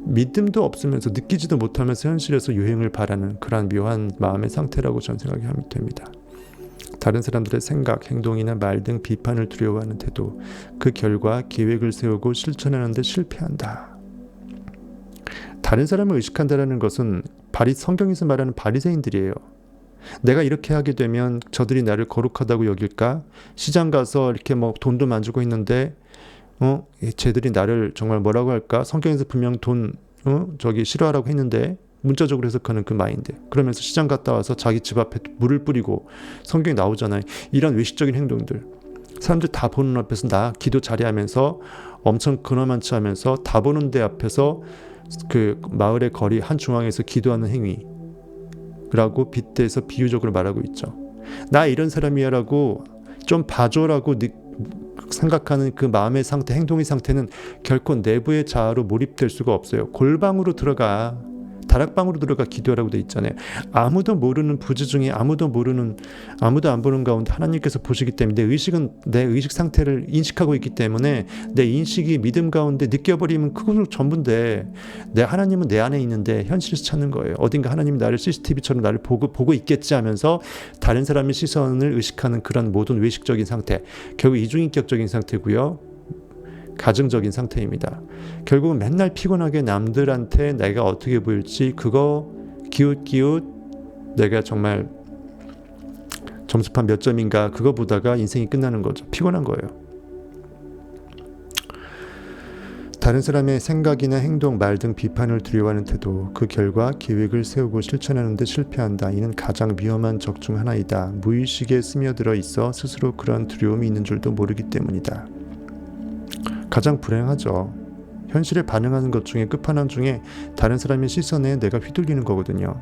믿음도 없으면서 느끼지도 못하면서 현실에서 유행을 바라는 그러한 묘한 마음의 상태라고 저는 생각하면 됩니다. 다른 사람들의 생각, 행동이나 말 등 비판을 두려워하는 태도, 그 결과 계획을 세우고 실천하는 데 실패한다. 다른 사람을 의식한다는 것은 성경에서 말하는 바리새인들이에요. 내가 이렇게 하게 되면 저들이 나를 거룩하다고 여길까? 시장 가서 이렇게 돈도 만지고 있는데 쟤들이 나를 정말 뭐라고 할까? 성경에서 분명 돈 싫어하라고 했는데 문자적으로 해석하는 그 마인드. 그러면서 시장 갔다 와서 자기 집 앞에 물을 뿌리고 성경에 나오잖아요. 이런 외식적인 행동들. 사람들 다 보는 앞에서 나 기도 자리하면서 엄청 근엄한치 하면서 다 보는 데 앞에서 그 마을의 거리 한 중앙에서 기도하는 행위라고 빗대서 비유적으로 말하고 있죠. 나 이런 사람이야라고 좀 봐줘라고 생각하는 그 마음의 상태, 행동의 상태는 결코 내부의 자아로 몰입될 수가 없어요. 골방으로 들어가, 다락방으로 들어가 기도하라고 돼 있잖아요. 아무도 모르는 부지 중에 아무도 안 보는 가운데 하나님께서 보시기 때문에 내 의식은 내 의식 상태를 인식하고 있기 때문에 내 인식이 믿음 가운데 느껴버리면 그것은 전부인데, 내 하나님은 내 안에 있는데 현실에서 찾는 거예요. 어딘가 하나님이 나를 CCTV처럼 나를 보고 있겠지 하면서 다른 사람의 시선을 의식하는 그런 모든 외식적인 상태, 결국 이중인격적인 상태고요. 가증적인 상태입니다. 결국은 맨날 피곤하게 남들한테 내가 어떻게 보일지 그거 기웃기웃 내가 정말 점수판 몇 점인가 그거 보다가 인생이 끝나는 거죠. 피곤한 거예요. 다른 사람의 생각이나 행동, 말 등 비판을 두려워하는 태도, 그 결과 계획을 세우고 실천하는 데 실패한다. 이는 가장 위험한 적 중 하나이다. 무의식에 스며들어 있어 스스로 그런 두려움이 있는 줄도 모르기 때문이다. 가장 불행하죠. 현실에 반응하는 것 중에 끝판왕 중에 다른 사람의 시선에 내가 휘둘리는 거거든요.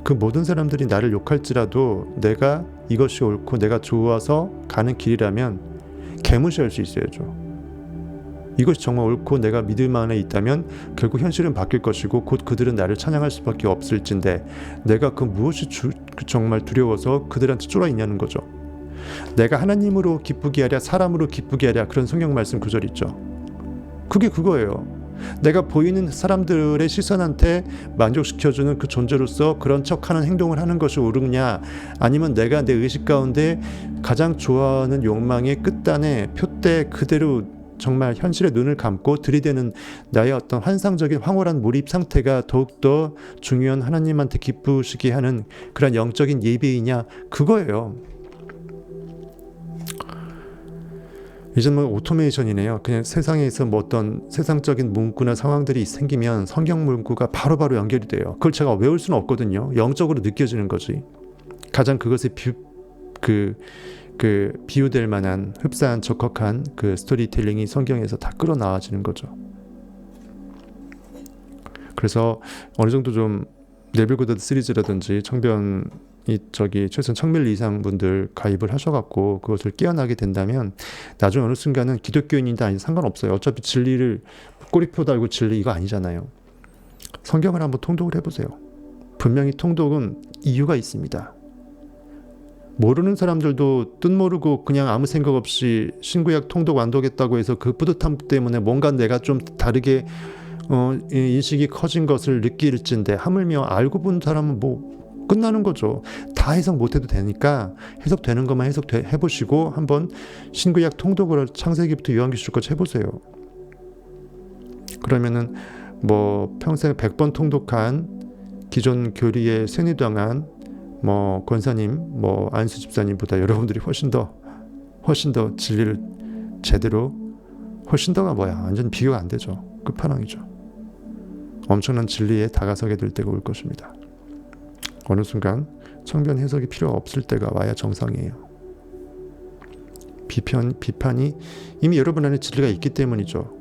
그 모든 사람들이 나를 욕할지라도 내가 이것이 옳고 내가 좋아서 가는 길이라면 개무시할 수 있어야죠. 이것이 정말 옳고 내가 믿음 안에 있다면 결국 현실은 바뀔 것이고 곧 그들은 나를 찬양할 수밖에 없을진데 내가 그 무엇이 정말 두려워서 그들한테 쫄아 있냐는 거죠. 내가 하나님으로 기쁘게 하랴 사람으로 기쁘게 하랴, 그런 성경 말씀 구절 있죠. 그게 그거예요. 내가 보이는 사람들의 시선한테 만족시켜주는 그 존재로서 그런 척하는 행동을 하는 것이 옳으냐, 아니면 내가 내 의식 가운데 가장 좋아하는 욕망의 끝단에 표대 그대로 정말 현실에 눈을 감고 들이대는 나의 어떤 환상적인 황홀한 몰입 상태가 더욱더 중요한 하나님한테 기쁘시게 하는 그런 영적인 예배이냐, 그거예요. 이제 뭐 오토메이션이네요. 그냥 세상에서 뭐 어떤 세상적인 문구나 상황들이 생기면 성경 문구가 바로바로 연결이 돼요. 그걸 제가 외울 수는 없거든요. 영적으로 느껴지는 거지. 가장 그것에 비유될 만한 흡사한 적확한 그 스토리텔링이 성경에서 다 끌어나와지는 거죠. 그래서 어느 정도 좀 네빌고다드 시리즈라든지 청변이 최소한 1000밀 이상 분들 가입을 하셔갖고 그것을 깨어나게 된다면 나중에 어느 순간은 기독교인이다 아니 상관없어요. 어차피 진리를 꼬리표 달고 진리 이거 아니잖아요. 성경을 한번 통독을 해보세요. 분명히 통독은 이유가 있습니다. 모르는 사람들도 뜻 모르고 그냥 아무 생각 없이 신구약 통독 완독했다고 해서 그 뿌듯함 때문에 뭔가 내가 좀 다르게 인식이 커진 것을 느낄진데, 하물며 알고 본 사람은 뭐 끝나는 거죠. 다 해석 못해도 되니까 해석되는 것만 해보시고 한번 신구약 통독을 창세기부터 요한계시록까지 해보세요. 그러면은 뭐 평생 100번 통독한 기존 교리에 세뇌당한 뭐 권사님, 뭐 안수 집사님보다 여러분들이 훨씬 더 진리를 제대로, 훨씬 더가 뭐야, 완전 비교가 안 되죠. 끝판왕이죠. 엄청난 진리에 다가서게 될 때가 올 것입니다. 어느 순간 청변 해석이 필요 없을 때가 와야 정상이에요. 비판이 이미 여러분 안에 진리가 있기 때문이죠.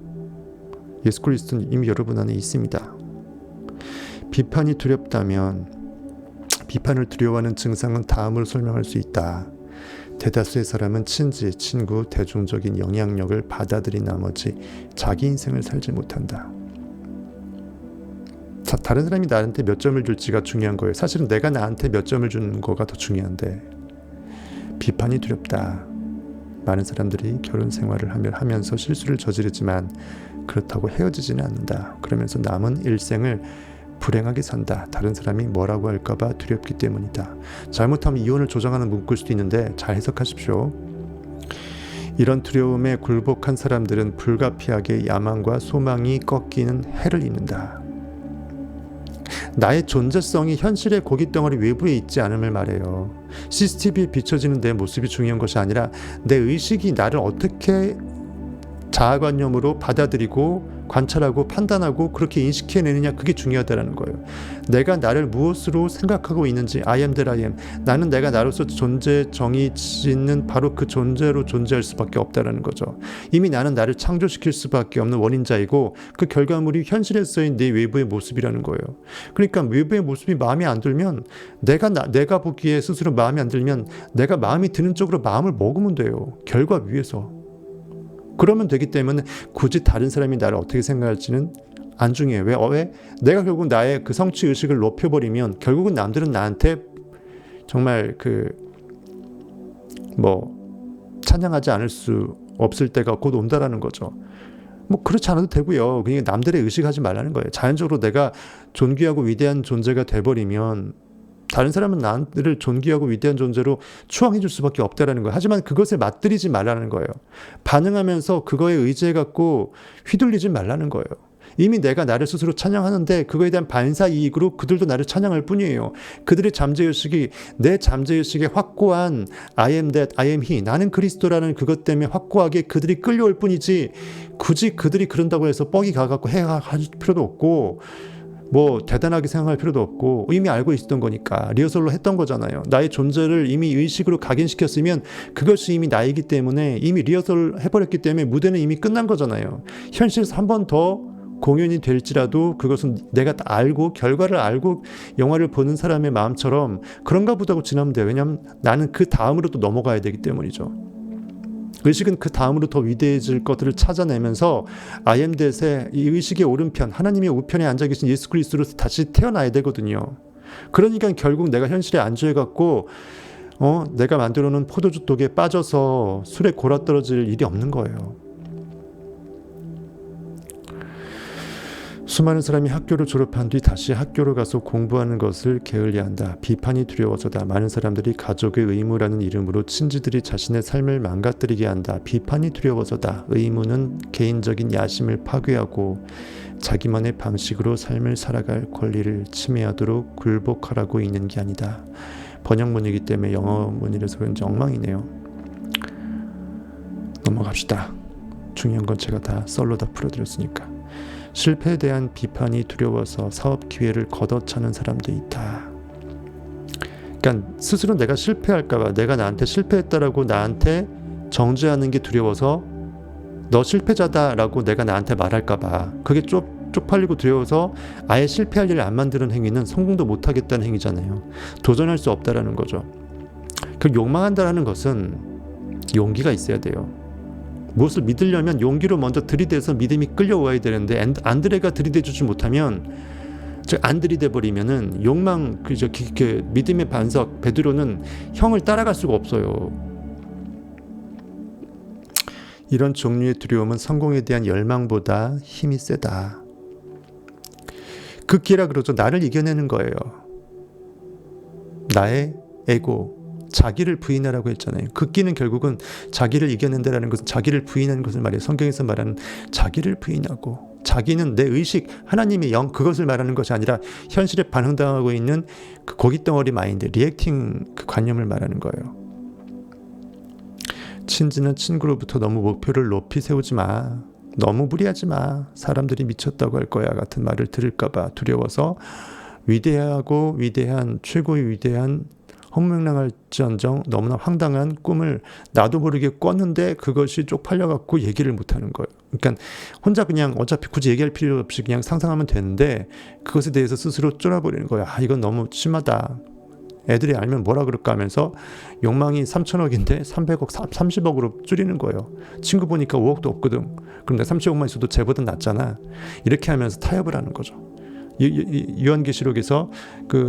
예수 그리스도는 이미 여러분 안에 있습니다. 비판이 두렵다면 비판을 두려워하는 증상은 다음으로 설명할 수 있다. 대다수의 사람은 친지, 친구, 대중적인 영향력을 받아들인 나머지 자기 인생을 살지 못한다. 다른 사람이 나한테 몇 점을 줄지가 중요한 거예요. 사실은 내가 나한테 몇 점을 주는 거가 더 중요한데, 비판이 두렵다. 많은 사람들이 결혼 생활을 하면서 실수를 저지르지만 그렇다고 헤어지지는 않는다. 그러면서 남은 일생을 불행하게 산다. 다른 사람이 뭐라고 할까봐 두렵기 때문이다. 잘못하면 이혼을 조장하는 문구일 수도 있는데 잘 해석하십시오. 이런 두려움에 굴복한 사람들은 불가피하게 야망과 소망이 꺾이는 해를 입는다. 나의 존재성이 현실의 고깃덩어리 외부에 있지 않음을 말해요. CCTV에 비춰지는 내 모습이 중요한 것이 아니라 내 의식이 나를 어떻게 자아관념으로 받아들이고 관찰하고 판단하고 그렇게 인식해내느냐, 그게 중요하다는 거예요. 내가 나를 무엇으로 생각하고 있는지, I am that I am. 나는 내가 나로서 존재 정의 짓는 바로 그 존재로 존재할 수밖에 없다는 거죠. 이미 나는 나를 창조시킬 수밖에 없는 원인자이고 그 결과물이 현실에서의 내 외부의 모습이라는 거예요. 그러니까 외부의 모습이 마음에 안 들면 내가 보기에 스스로 마음에 안 들면 내가 마음이 드는 쪽으로 마음을 먹으면 돼요. 결과 위에서. 그러면 되기 때문에 굳이 다른 사람이 나를 어떻게 생각할지는 안 중요해요. 왜? 내가 결국 나의 그 성취 의식을 높여버리면 결국은 남들은 나한테 정말 찬양하지 않을 수 없을 때가 곧 온다라는 거죠. 그렇지 않아도 되고요. 그냥 남들의 의식하지 말라는 거예요. 자연적으로 내가 존귀하고 위대한 존재가 돼버리면 다른 사람은 나를 존귀하고 위대한 존재로 추앙해 줄 수밖에 없다라는 거예요. 하지만 그것에 맞들이지 말라는 거예요. 반응하면서 그거에 의지해갖고 휘둘리지 말라는 거예요. 이미 내가 나를 스스로 찬양하는데 그거에 대한 반사이익으로 그들도 나를 찬양할 뿐이에요. 그들의 잠재의식이 내 잠재의식의 확고한 I am that, I am he, 나는 그리스도라는 그것 때문에 확고하게 그들이 끌려올 뿐이지 굳이 그들이 그런다고 해서 뻑이 가갖고 해할 필요도 없고 대단하게 생각할 필요도 없고 이미 알고 있었던 거니까 리허설로 했던 거잖아요. 나의 존재를 이미 의식으로 각인시켰으면 그것이 이미 나이기 때문에 이미 리허설 해버렸기 때문에 무대는 이미 끝난 거잖아요. 현실에서 한 번 더 공연이 될지라도 그것은 내가 다 알고 결과를 알고 영화를 보는 사람의 마음처럼 그런가 보다고 지나면 돼요. 왜냐하면 나는 그 다음으로 또 넘어가야 되기 때문이죠. 의식은 그 다음으로 더 위대해질 것들을 찾아내면서 I am that의 이 의식의 오른편, 하나님의 우편에 앉아 계신 예수 그리스도로 다시 태어나야 되거든요. 그러니까 결국 내가 현실에 안주해갖고 내가 만들어 놓은 포도주 독에 빠져서 술에 골아떨어질 일이 없는 거예요. 수많은 사람이 학교를 졸업한 뒤 다시 학교로 가서 공부하는 것을 게을리한다. 비판이 두려워서다. 많은 사람들이 가족의 의무라는 이름으로 친지들이 자신의 삶을 망가뜨리게 한다. 비판이 두려워서다. 의무는 개인적인 야심을 파괴하고 자기만의 방식으로 삶을 살아갈 권리를 침해하도록 굴복하라고 있는 게 아니다. 번역문이기 때문에 영어문이라서 그런지 엉망이네요. 넘어갑시다. 중요한 건 제가 다 썰로 다 풀어드렸으니까. 실패에 대한 비판이 두려워서 사업 기회를 걷어차는 사람도 있다. 그러니까 스스로 내가 실패할까봐, 내가 나한테 실패했다라고 나한테 정죄하는 게 두려워서 너 실패자다라고 내가 나한테 말할까봐, 그게 쪽팔리고 두려워서 아예 실패할 일을 안 만드는 행위는 성공도 못하겠다는 행위잖아요. 도전할 수 없다라는 거죠. 그 욕망한다라는 것은 용기가 있어야 돼요. 무엇을 믿으려면 용기로 먼저 들이대서 믿음이 끌려와야 되는데 안드레가 들이대주지 못하면, 즉 안 들이대버리면은 욕망, 믿음의 반석 베드로는 형을 따라갈 수가 없어요. 이런 종류의 두려움은 성공에 대한 열망보다 힘이 세다. 극기라 그러죠. 나를 이겨내는 거예요. 나의 에고, 자기를 부인하라고 했잖아요. 극기는 결국은 자기를 이겨낸다라는 것은 자기를 부인하는 것을 말해요. 성경에서 말하는 자기를 부인하고, 자기는 내 의식, 하나님의 영, 그것을 말하는 것이 아니라 현실에 반응당하고 있는 그 고깃덩어리 마인드, 리액팅 그 관념을 말하는 거예요. 친지는 친구로부터 너무 목표를 높이 세우지 마. 너무 무리하지 마. 사람들이 미쳤다고 할 거야 같은 말을 들을까봐 두려워서 위대하고 위대한, 최고의 위대한, 헛명랑할지언정 너무나 황당한 꿈을 나도 모르게 꿨는데 그것이 쪽팔려갖고 얘기를 못하는 거예요. 그러니까 혼자 그냥 어차피 굳이 얘기할 필요 없이 그냥 상상하면 되는데 그것에 대해서 스스로 쫄아버리는 거야. 이건 너무 심하다. 애들이 알면 뭐라 그럴까 하면서 욕망이 3천억인데 300억, 30억으로 줄이는 거예요. 친구 보니까 5억도 없거든. 그럼 내가 30억만 있어도 쟤보다 낫잖아. 이렇게 하면서 타협을 하는 거죠. 요한계시록에서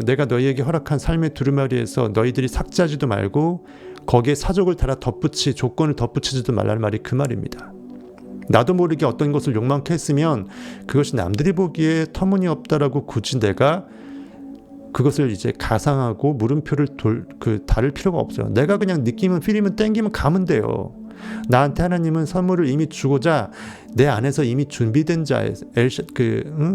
내가 너희에게 허락한 삶의 두루마리에서 너희들이 삭제하지도 말고 거기에 사족을 달아 조건을 덧붙이지도 말라는 말이 그 말입니다. 나도 모르게 어떤 것을 욕망케 했으면 그것이 남들이 보기에 터무니없다라고 굳이 내가 그것을 이제 가상하고 물음표를 다를 필요가 없어요. 내가 그냥 느끼면, 필이면, 땡기면 가면 돼요. 나한테 하나님은 선물을 이미 주고자 내 안에서 이미 준비된 자,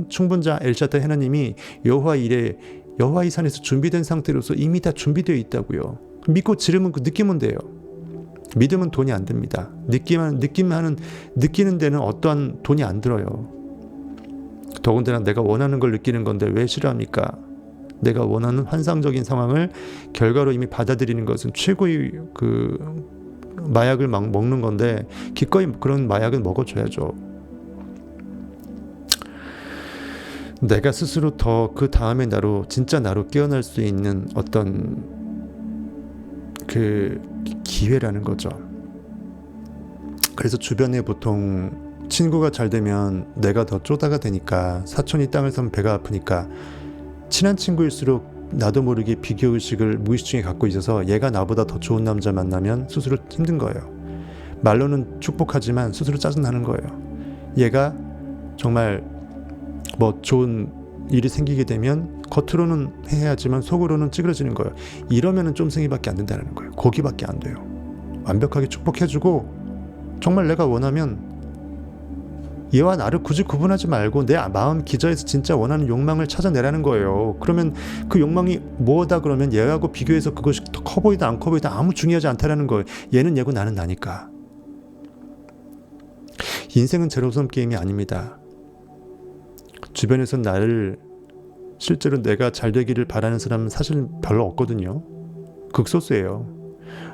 충분자 엘샤다이 하나님이 여호와의 산에서 준비된 상태로서 이미 다 준비되어 있다고요. 믿고 지르면 느끼면 돼요. 믿음은 돈이 안 듭니다. 느끼는 데는 어떠한 돈이 안 들어요. 더군다나 내가 원하는 걸 느끼는 건데 왜 싫어합니까? 내가 원하는 환상적인 상황을 결과로 이미 받아들이는 것은 최고의 그 마약을 막 먹는 건데 기꺼이 그런 마약은 먹어줘야죠. 내가 스스로 더 그 다음에 나로 진짜 나로 깨어날 수 있는 어떤 그 기회라는 거죠. 그래서 주변에 보통 친구가 잘 되면 내가 더 쪼다가 되니까, 사촌이 땅을 사면 배가 아프니까 친한 친구일수록 나도 모르게 비교의식을 무의식 중에 갖고 있어서 얘가 나보다 더 좋은 남자 만나면 스스로 힘든 거예요. 말로는 축복하지만 스스로 짜증나는 거예요. 얘가 정말 뭐 좋은 일이 생기게 되면 겉으로는 해야지만 속으로는 찌그러지는 거예요. 이러면은 쫌생이밖에 안 된다는 거예요. 거기밖에 안 돼요. 완벽하게 축복해주고 정말 내가 원하면 얘와 나를 굳이 구분하지 말고 내 마음 기저에서 진짜 원하는 욕망을 찾아내라는 거예요. 그러면 그 욕망이 뭐다 그러면 얘하고 비교해서 그것이 더 커 보이다 안 커 보이다 아무 중요하지 않다라는 거예요. 얘는 얘고 나는 나니까. 인생은 제로섬 게임이 아닙니다. 주변에서 나를 실제로 내가 잘 되기를 바라는 사람은 사실 별로 없거든요. 극소수예요.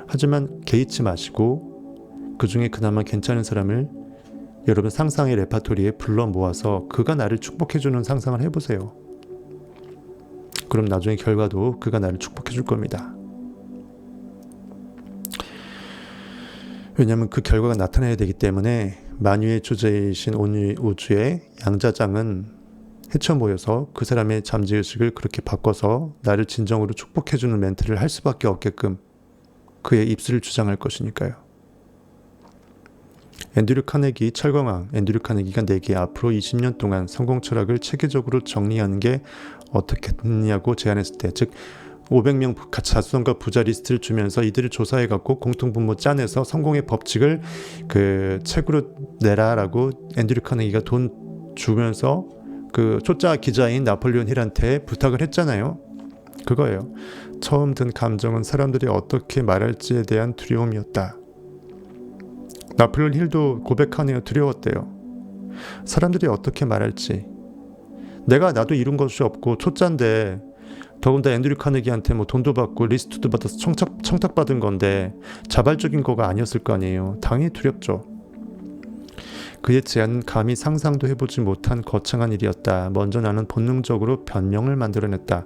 하지만 개의치 마시고 그 중에 그나마 괜찮은 사람을 여러분 상상의 레파토리에 불러 모아서 그가 나를 축복해주는 상상을 해보세요. 그럼 나중에 결과도 그가 나를 축복해줄 겁니다. 왜냐하면 그 결과가 나타나야 되기 때문에 만유의 주제이신 우주의 양자장은 헤쳐 모여서 그 사람의 잠재의식을 그렇게 바꿔서 나를 진정으로 축복해주는 멘트를 할 수밖에 없게끔 그의 입술을 주장할 것이니까요. 앤드류 카네기 철강왕 앤드류 카네기가 내게 앞으로 20년 동안 성공 철학을 체계적으로 정리하는 게 어떻겠냐고 제안했을 때, 즉 500명 자수성가 부자 리스트를 주면서 이들을 조사해갖고 공통분모 짜내서 성공의 법칙을 그 책으로 내라라고 앤드류 카네기가 돈 주면서 그 초짜 기자인 나폴레온 힐한테 부탁을 했잖아요. 그거예요. 처음 든 감정은 사람들이 어떻게 말할지에 대한 두려움이었다. 나폴레온 힐도 고백하네요. 두려웠대요. 사람들이 어떻게 말할지. 나도 이룬 것이 없고 초짜인데, 더군다나 앤드류 카네기한테 뭐 돈도 받고 리스트도 받아서 청탁받은 건데 자발적인 거가 아니었을 거 아니에요. 당연히 두렵죠. 그의 제안은 감히 상상도 해보지 못한 거창한 일이었다. 먼저 나는 본능적으로 변명을 만들어냈다.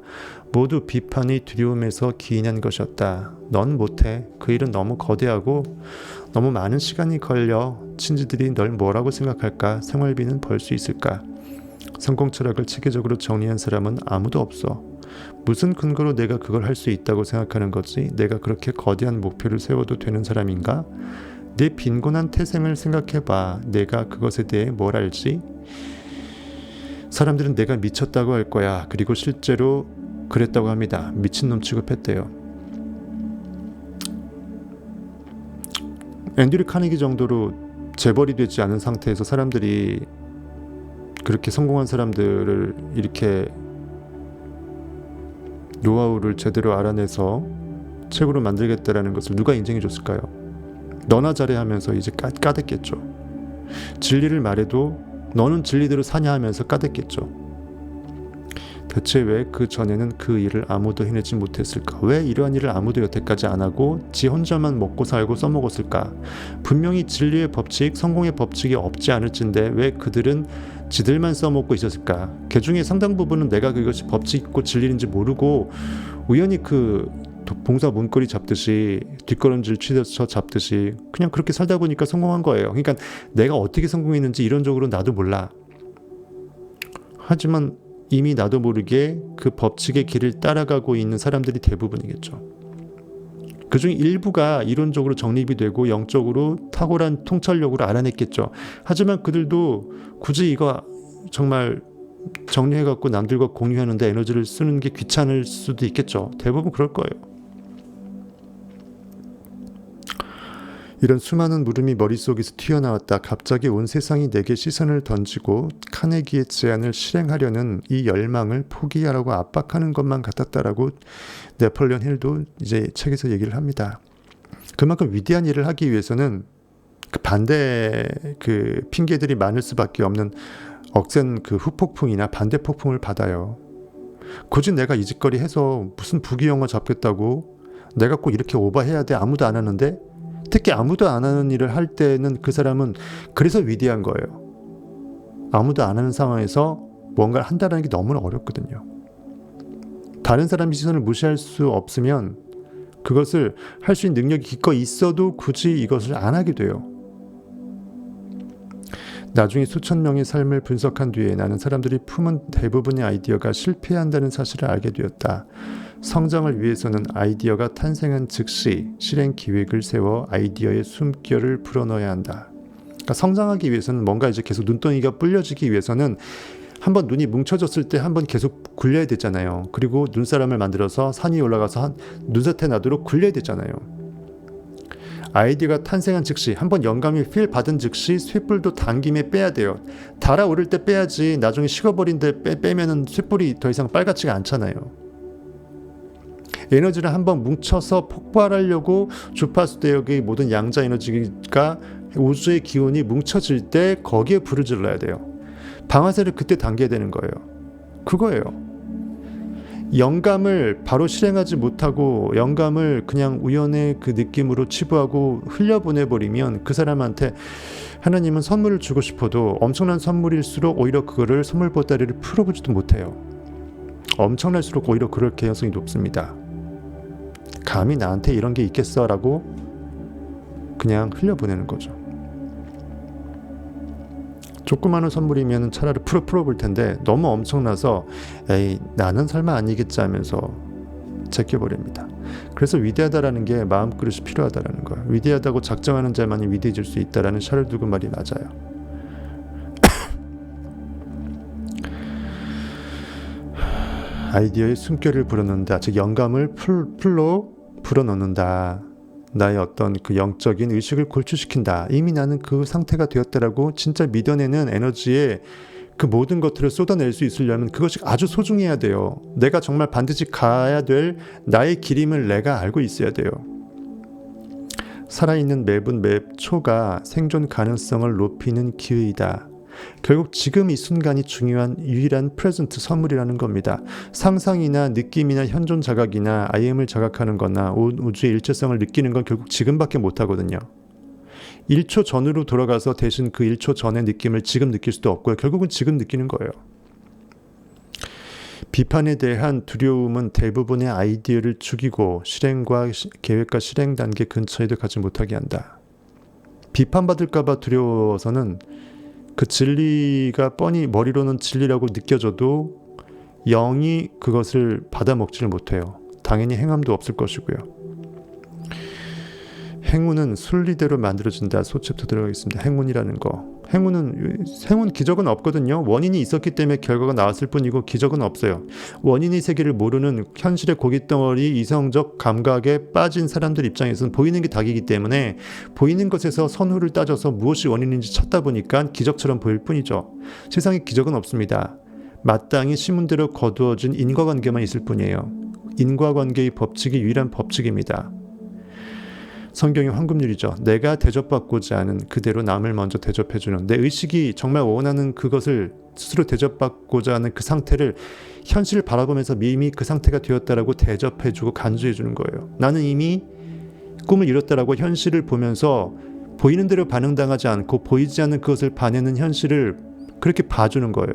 모두 비판의 두려움에서 기인한 것이었다. 넌 못해. 그 일은 너무 거대하고 너무 많은 시간이 걸려. 친지들이 널 뭐라고 생각할까? 생활비는 벌 수 있을까? 성공 철학을 체계적으로 정리한 사람은 아무도 없어. 무슨 근거로 내가 그걸 할 수 있다고 생각하는 거지? 내가 그렇게 거대한 목표를 세워도 되는 사람인가? 내 빈곤한 태생을 생각해봐. 내가 그것에 대해 뭘 알지? 사람들은 내가 미쳤다고 할 거야. 그리고 실제로 그랬다고 합니다. 미친놈 취급했대요. 앤드류 카네기 정도로 재벌이 되지 않은 상태에서 사람들이 그렇게 성공한 사람들을 이렇게 노하우를 제대로 알아내서 책으로 만들겠다라는 것을 누가 인정해 줬을까요? 너나 잘해 하면서 이제 까댔겠죠. 진리를 말해도 너는 진리대로 사냐 하면서 까댔겠죠. 대체 왜 그 전에는 그 일을 아무도 해내지 못했을까? 왜 이러한 일을 아무도 여태까지 안 하고 지 혼자만 먹고 살고 써먹었을까? 분명히 진리의 법칙, 성공의 법칙이 없지 않을진데 왜 그들은 지들만 써먹고 있었을까? 그 중에 상당 부분은 내가 그것이 법칙 있고 진리인지 모르고 우연히 그 봉사 문고리 잡듯이 뒷걸음질 치서 잡듯이 그냥 그렇게 살다 보니까 성공한 거예요. 그러니까 내가 어떻게 성공했는지 이론적으로 나도 몰라. 하지만 이미 나도 모르게 그 법칙의 길을 따라가고 있는 사람들이 대부분이겠죠. 그중 일부가 이론적으로 정립이 되고 영적으로 탁월한 통찰력으로 알아냈겠죠. 하지만 그들도 굳이 이거 정말 정리해갖고 남들과 공유하는데 에너지를 쓰는 게 귀찮을 수도 있겠죠. 대부분 그럴 거예요. 이런 수많은 물음이 머릿속에서 튀어나왔다. 갑자기 온 세상이 내게 시선을 던지고 카네기의 제안을 실행하려는 이 열망을 포기하라고 압박하는 것만 같았다라고 나폴레온 힐도 이제 책에서 얘기를 합니다. 그만큼 위대한 일을 하기 위해서는 그 반대 그 핑계들이 많을 수밖에 없는 억센 그 후폭풍이나 반대 폭풍을 받아요. 굳이 내가 이 짓거리 해서 무슨 부귀영화 잡겠다고, 내가 꼭 이렇게 오버해야 돼, 아무도 안 하는데. 특히 아무도 안 하는 일을 할 때는 그 사람은 그래서 위대한 거예요. 아무도 안 하는 상황에서 뭔가를 한다는 게 너무나 어렵거든요. 다른 사람 시선을 무시할 수 없으면 그것을 할 수 있는 능력이 기꺼이 있어도 굳이 이것을 안 하게 돼요. 나중에 수천 명의 삶을 분석한 뒤에 나는 사람들이 품은 대부분의 아이디어가 실패한다는 사실을 알게 되었다. 성장을 위해서는 아이디어가 탄생한 즉시 실행 계획을 세워 아이디어의 숨결을 불어넣어야 한다. 그러니까 성장하기 위해서는 뭔가 이제 계속 눈덩이가 불려지기 위해서는 한번 눈이 뭉쳐졌을 때 한번 계속 굴려야 되잖아요. 그리고 눈사람을 만들어서 산 위에 올라가서 눈사태 나도록 굴려야 되잖아요. 아이디어가 탄생한 즉시, 한번 영감이 필 받은 즉시 쇳불도 당김에 빼야 돼요. 달아오를 때 빼야지 나중에 식어버린 데 빼면은 쇳불이 더 이상 빨갛지가 않잖아요. 에너지를 한번 뭉쳐서 폭발하려고 주파수 대역의 모든 양자 에너지가 우주의 기운이 뭉쳐질 때 거기에 불을 질러야 돼요. 방아쇠를 그때 당겨야 되는 거예요. 그거예요. 영감을 바로 실행하지 못하고 영감을 그냥 우연의 그 느낌으로 치부하고 흘려보내버리면 그 사람한테 하나님은 선물을 주고 싶어도 엄청난 선물일수록 오히려 그거를 선물 보따리를 풀어보지도 못해요. 엄청날수록 오히려 그럴 개연성이 높습니다. 감히 나한테 이런 게 있겠어 라고 그냥 흘려보내는 거죠. 조그마한 선물이면 차라리 풀어볼 텐데 너무 엄청나서 에이 나는 설마 아니겠지 하면서 제껴버립니다. 그래서 위대하다라는 게 마음그릇이 필요하다라는 거예요. 위대하다고 작정하는 자만이 위대해질 수 있다라는 샤를 두고 말이 맞아요. 아이디어의 숨결을 불어넣는다. 즉 영감을 풀로 불어넣는다. 나의 어떤 그 영적인 의식을 골출시킨다. 이미 나는 그 상태가 되었다라고 진짜 믿어내는 에너지에 그 모든 것들을 쏟아낼 수 있으려면 그것이 아주 소중해야 돼요. 내가 정말 반드시 가야 될 나의 길임을 내가 알고 있어야 돼요. 살아있는 매분 매초가 생존 가능성을 높이는 기회이다. 결국 지금 이 순간이 중요한 유일한 프레젠트 선물이라는 겁니다. 상상이나 느낌이나 현존 자각이나 IM을 자각하는 거나 우주의 일체성을 느끼는 건 결국 지금밖에 못하거든요. 1초 전으로 돌아가서 대신 그 1초 전의 느낌을 지금 느낄 수도 없고요. 결국은 지금 느끼는 거예요. 비판에 대한 두려움은 대부분의 아이디어를 죽이고 실행과 계획과 실행 단계 근처에도 가지 못하게 한다. 비판받을까 봐 두려워서는 그 진리가 뻔히 머리로는 진리라고 느껴져도 영이 그것을 받아먹지를 못해요. 당연히 행함도 없을 것이고요. 행운은 순리대로 만들어진다. 소챕터 들어가겠습니다. 행운이라는 거. 행운 기적은 없거든요. 원인이 있었기 때문에 결과가 나왔을 뿐이고 기적은 없어요. 원인의 세계를 모르는 현실의 고깃덩어리 이성적 감각에 빠진 사람들 입장에서는 보이는 게 닭이기 때문에 보이는 것에서 선후를 따져서 무엇이 원인인지 찾다 보니까 기적처럼 보일 뿐이죠. 세상에 기적은 없습니다. 마땅히 신문대로 거두어진 인과관계만 있을 뿐이에요. 인과관계의 법칙이 유일한 법칙입니다. 성경의 황금률이죠. 내가 대접받고자 하는 그대로 남을 먼저 대접해주는, 내 의식이 정말 원하는 그것을 스스로 대접받고자 하는 그 상태를 현실을 바라보면서 이미 그 상태가 되었다라고 대접해주고 간주해주는 거예요. 나는 이미 꿈을 이뤘다라고 현실을 보면서 보이는 대로 반응당하지 않고 보이지 않는 그것을 봐내는 현실을 그렇게 봐주는 거예요.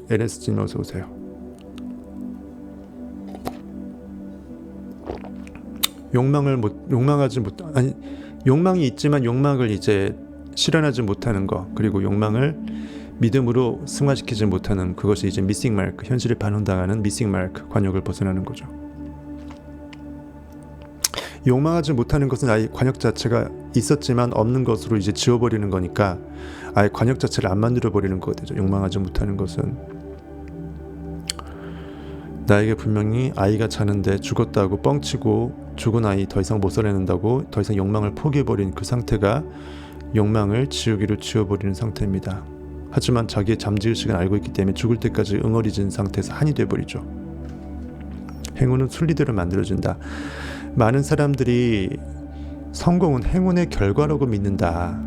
LS님 어서 오세요. 욕망이 있지만 욕망을 이제 실현하지 못하는 거, 그리고 욕망을 믿음으로 승화시키지 못하는 그것이 이제 미싱 마크, 현실에 반응당하는 미싱 마크, 관역을 벗어나는 거죠. 욕망하지 못하는 것은 아예 관역 자체가 있었지만 없는 것으로 이제 지워버리는 거니까 아예 관역 자체를 안 만들어버리는 거거든요. 욕망하지 못하는 것은 나에게 분명히 아이가 자는데 죽었다고 뻥치고 죽은 아이 더 이상 못 살아낸다고 더 이상 욕망을 포기해버린 그 상태가 욕망을 지우기로 지워버리는 상태입니다. 하지만 자기의 잠재의식은 알고 있기 때문에 죽을 때까지 응어리진 상태에서 한이 돼버리죠. 행운은 순리대로 만들어진다. 많은 사람들이 성공은 행운의 결과라고 믿는다.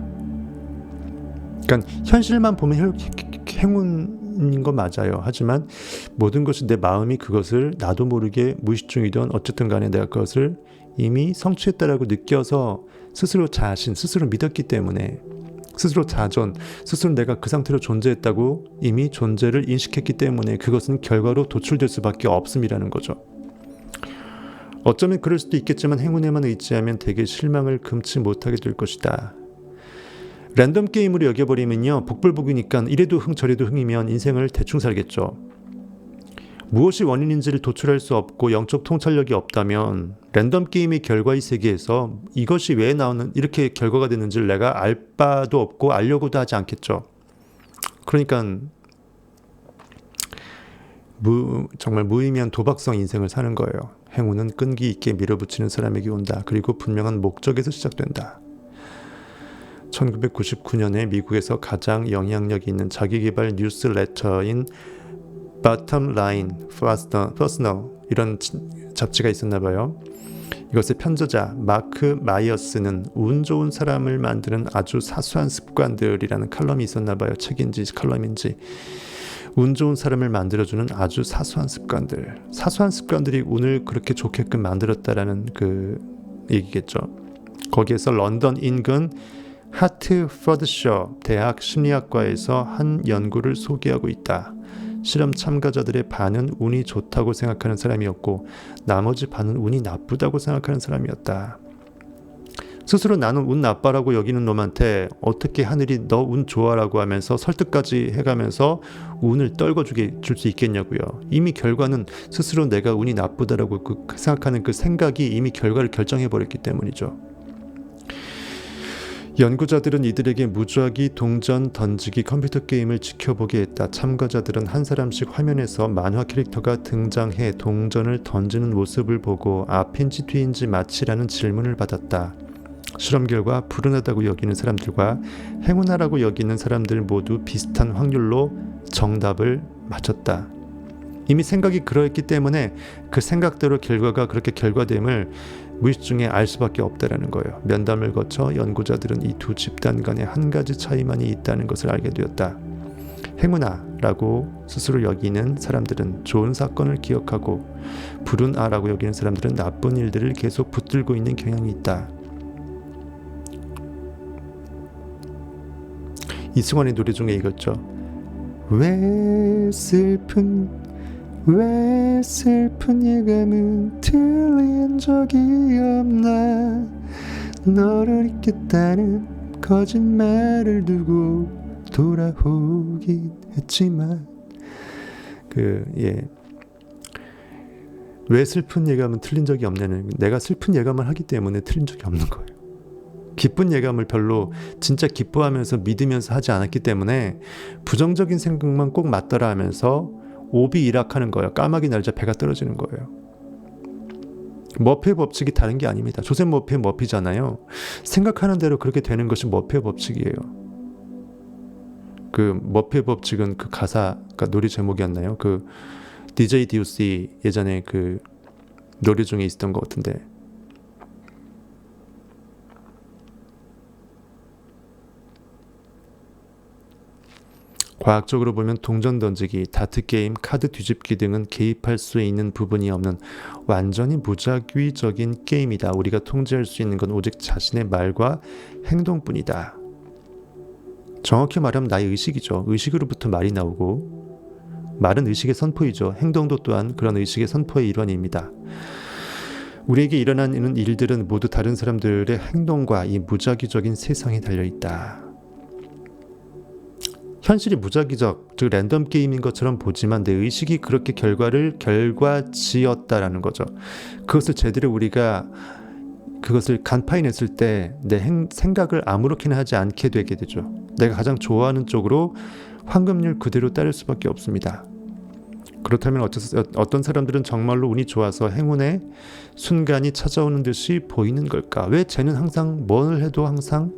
그러니까 현실만 보면 행운인 거 맞아요. 하지만 모든 것이 내 마음이 그것을 나도 모르게 무의식 중이든 어쨌든 간에 내가 그것을 이미 성취했다라고 느껴서 스스로 믿었기 때문에 스스로 자존, 스스로 내가 그 상태로 존재했다고 이미 존재를 인식했기 때문에 그것은 결과로 도출될 수밖에 없음이라는 거죠. 어쩌면 그럴 수도 있겠지만 행운에만 의지하면 대개 실망을 금치 못하게 될 것이다. 랜덤 게임으로 여겨버리면요, 복불복이니까 이래도 흥 저래도 흥이면 인생을 대충 살겠죠. 무엇이 원인인지를 도출할 수 없고 영적 통찰력이 없다면 랜덤 게임의 결과의 세계에서 이것이 왜 나오는 이렇게 결과가 되는지를 내가 알 바도 없고 알려고도 하지 않겠죠. 그러니까 정말 무의미한 도박성 인생을 사는 거예요. 행운은 끈기 있게 밀어붙이는 사람에게 온다. 그리고 분명한 목적에서 시작된다. 1999년에 미국에서 가장 영향력이 있는 자기개발 뉴스레터인 Bottom Line Personal 이런 잡지가 있었나 봐요. 이것의 편저자 마크 마이어스는 운 좋은 사람을 만드는 아주 사소한 습관들이라는 칼럼이 있었나 봐요. 책인지 칼럼인지. 운 좋은 사람을 만들어주는 아주 사소한 습관들이 운을 그렇게 좋게끔 만들었다라는 그 얘기겠죠. 거기에서 런던 인근 하트퍼드셔 대학 심리학과에서 한 연구를 소개하고 있다. 실험 참가자들의 반은 운이 좋다고 생각하는 사람이었고 나머지 반은 운이 나쁘다고 생각하는 사람이었다. 스스로 나는 운 나빠라고 여기는 놈한테 어떻게 하늘이 너 운 좋아라고 하면서 설득까지 해가면서 운을 떨궈주게 줄 수 있겠냐고요. 이미 결과는 스스로 내가 운이 나쁘다라고 생각하는 그 생각이 이미 결과를 결정해버렸기 때문이죠. 연구자들은 이들에게 무작위 동전 던지기 컴퓨터 게임을 지켜보게 했다. 참가자들은 한 사람씩 화면에서 만화 캐릭터가 등장해 동전을 던지는 모습을 보고 앞인지 뒤인지 맞히라는 질문을 받았다. 실험 결과 불운하다고 여기는 사람들과 행운하라고 여기는 사람들 모두 비슷한 확률로 정답을 맞췄다. 이미 생각이 그러했기 때문에 그 생각대로 결과가 그렇게 결과됨을 무의식 중에 알 수밖에 없다라는 거예요. 면담을 거쳐 연구자들은 이 두 집단 간에 한 가지 차이만이 있다는 것을 알게 되었다. 행운아라고 스스로 여기는 사람들은 좋은 사건을 기억하고 불운아라고 여기는 사람들은 나쁜 일들을 계속 붙들고 있는 경향이 있다. 이승환의 노래 중에 이거죠. 왜 슬픈 예감은 틀린 적이 없나. 너를 잊겠다는 거짓말을 두고 돌아오긴 했지만 왜 슬픈 예감은 틀린 적이 없냐는, 내가 슬픈 예감을 하기 때문에 틀린 적이 없는 거예요. 기쁜 예감을 별로 진짜 기뻐하면서 믿으면서 하지 않았기 때문에 부정적인 생각만 꼭 맞더라 하면서 오비일학하는 거예요. 까마귀 날자 배가 떨어지는 거예요. 머피의 법칙이 다른 게 아닙니다. 조셉 머피의 머피잖아요. 생각하는 대로 그렇게 되는 것이 머피의 법칙이에요. 그 머피의 법칙은 그 가사가 노래 제목이었나요? 그 DJ DOC 예전에 그 노래 중에 있었던 것 같은데, 과학적으로 보면 동전 던지기, 다트게임, 카드 뒤집기 등은 개입할 수 있는 부분이 없는 완전히 무작위적인 게임이다. 우리가 통제할 수 있는 건 오직 자신의 말과 행동뿐이다. 정확히 말하면 나의 의식이죠. 의식으로부터 말이 나오고 말은 의식의 선포이죠. 행동도 또한 그런 의식의 선포의 일환입니다. 우리에게 일어나는 일들은 모두 다른 사람들의 행동과 이 무작위적인 세상에 달려있다. 현실이 무작위적, 즉 랜덤 게임인 것처럼 보지만 내 의식이 그렇게 결과지었다라는 거죠. 그것을 제대로 우리가 그것을 간파해냈을 때 내 생각을 아무렇게나 하지 않게 되게 되죠. 내가 가장 좋아하는 쪽으로 황금률 그대로 따를 수밖에 없습니다. 그렇다면 어떤 사람들은 정말로 운이 좋아서 행운의 순간이 찾아오는 듯이 보이는 걸까? 왜 쟤는 항상 뭘 해도 항상,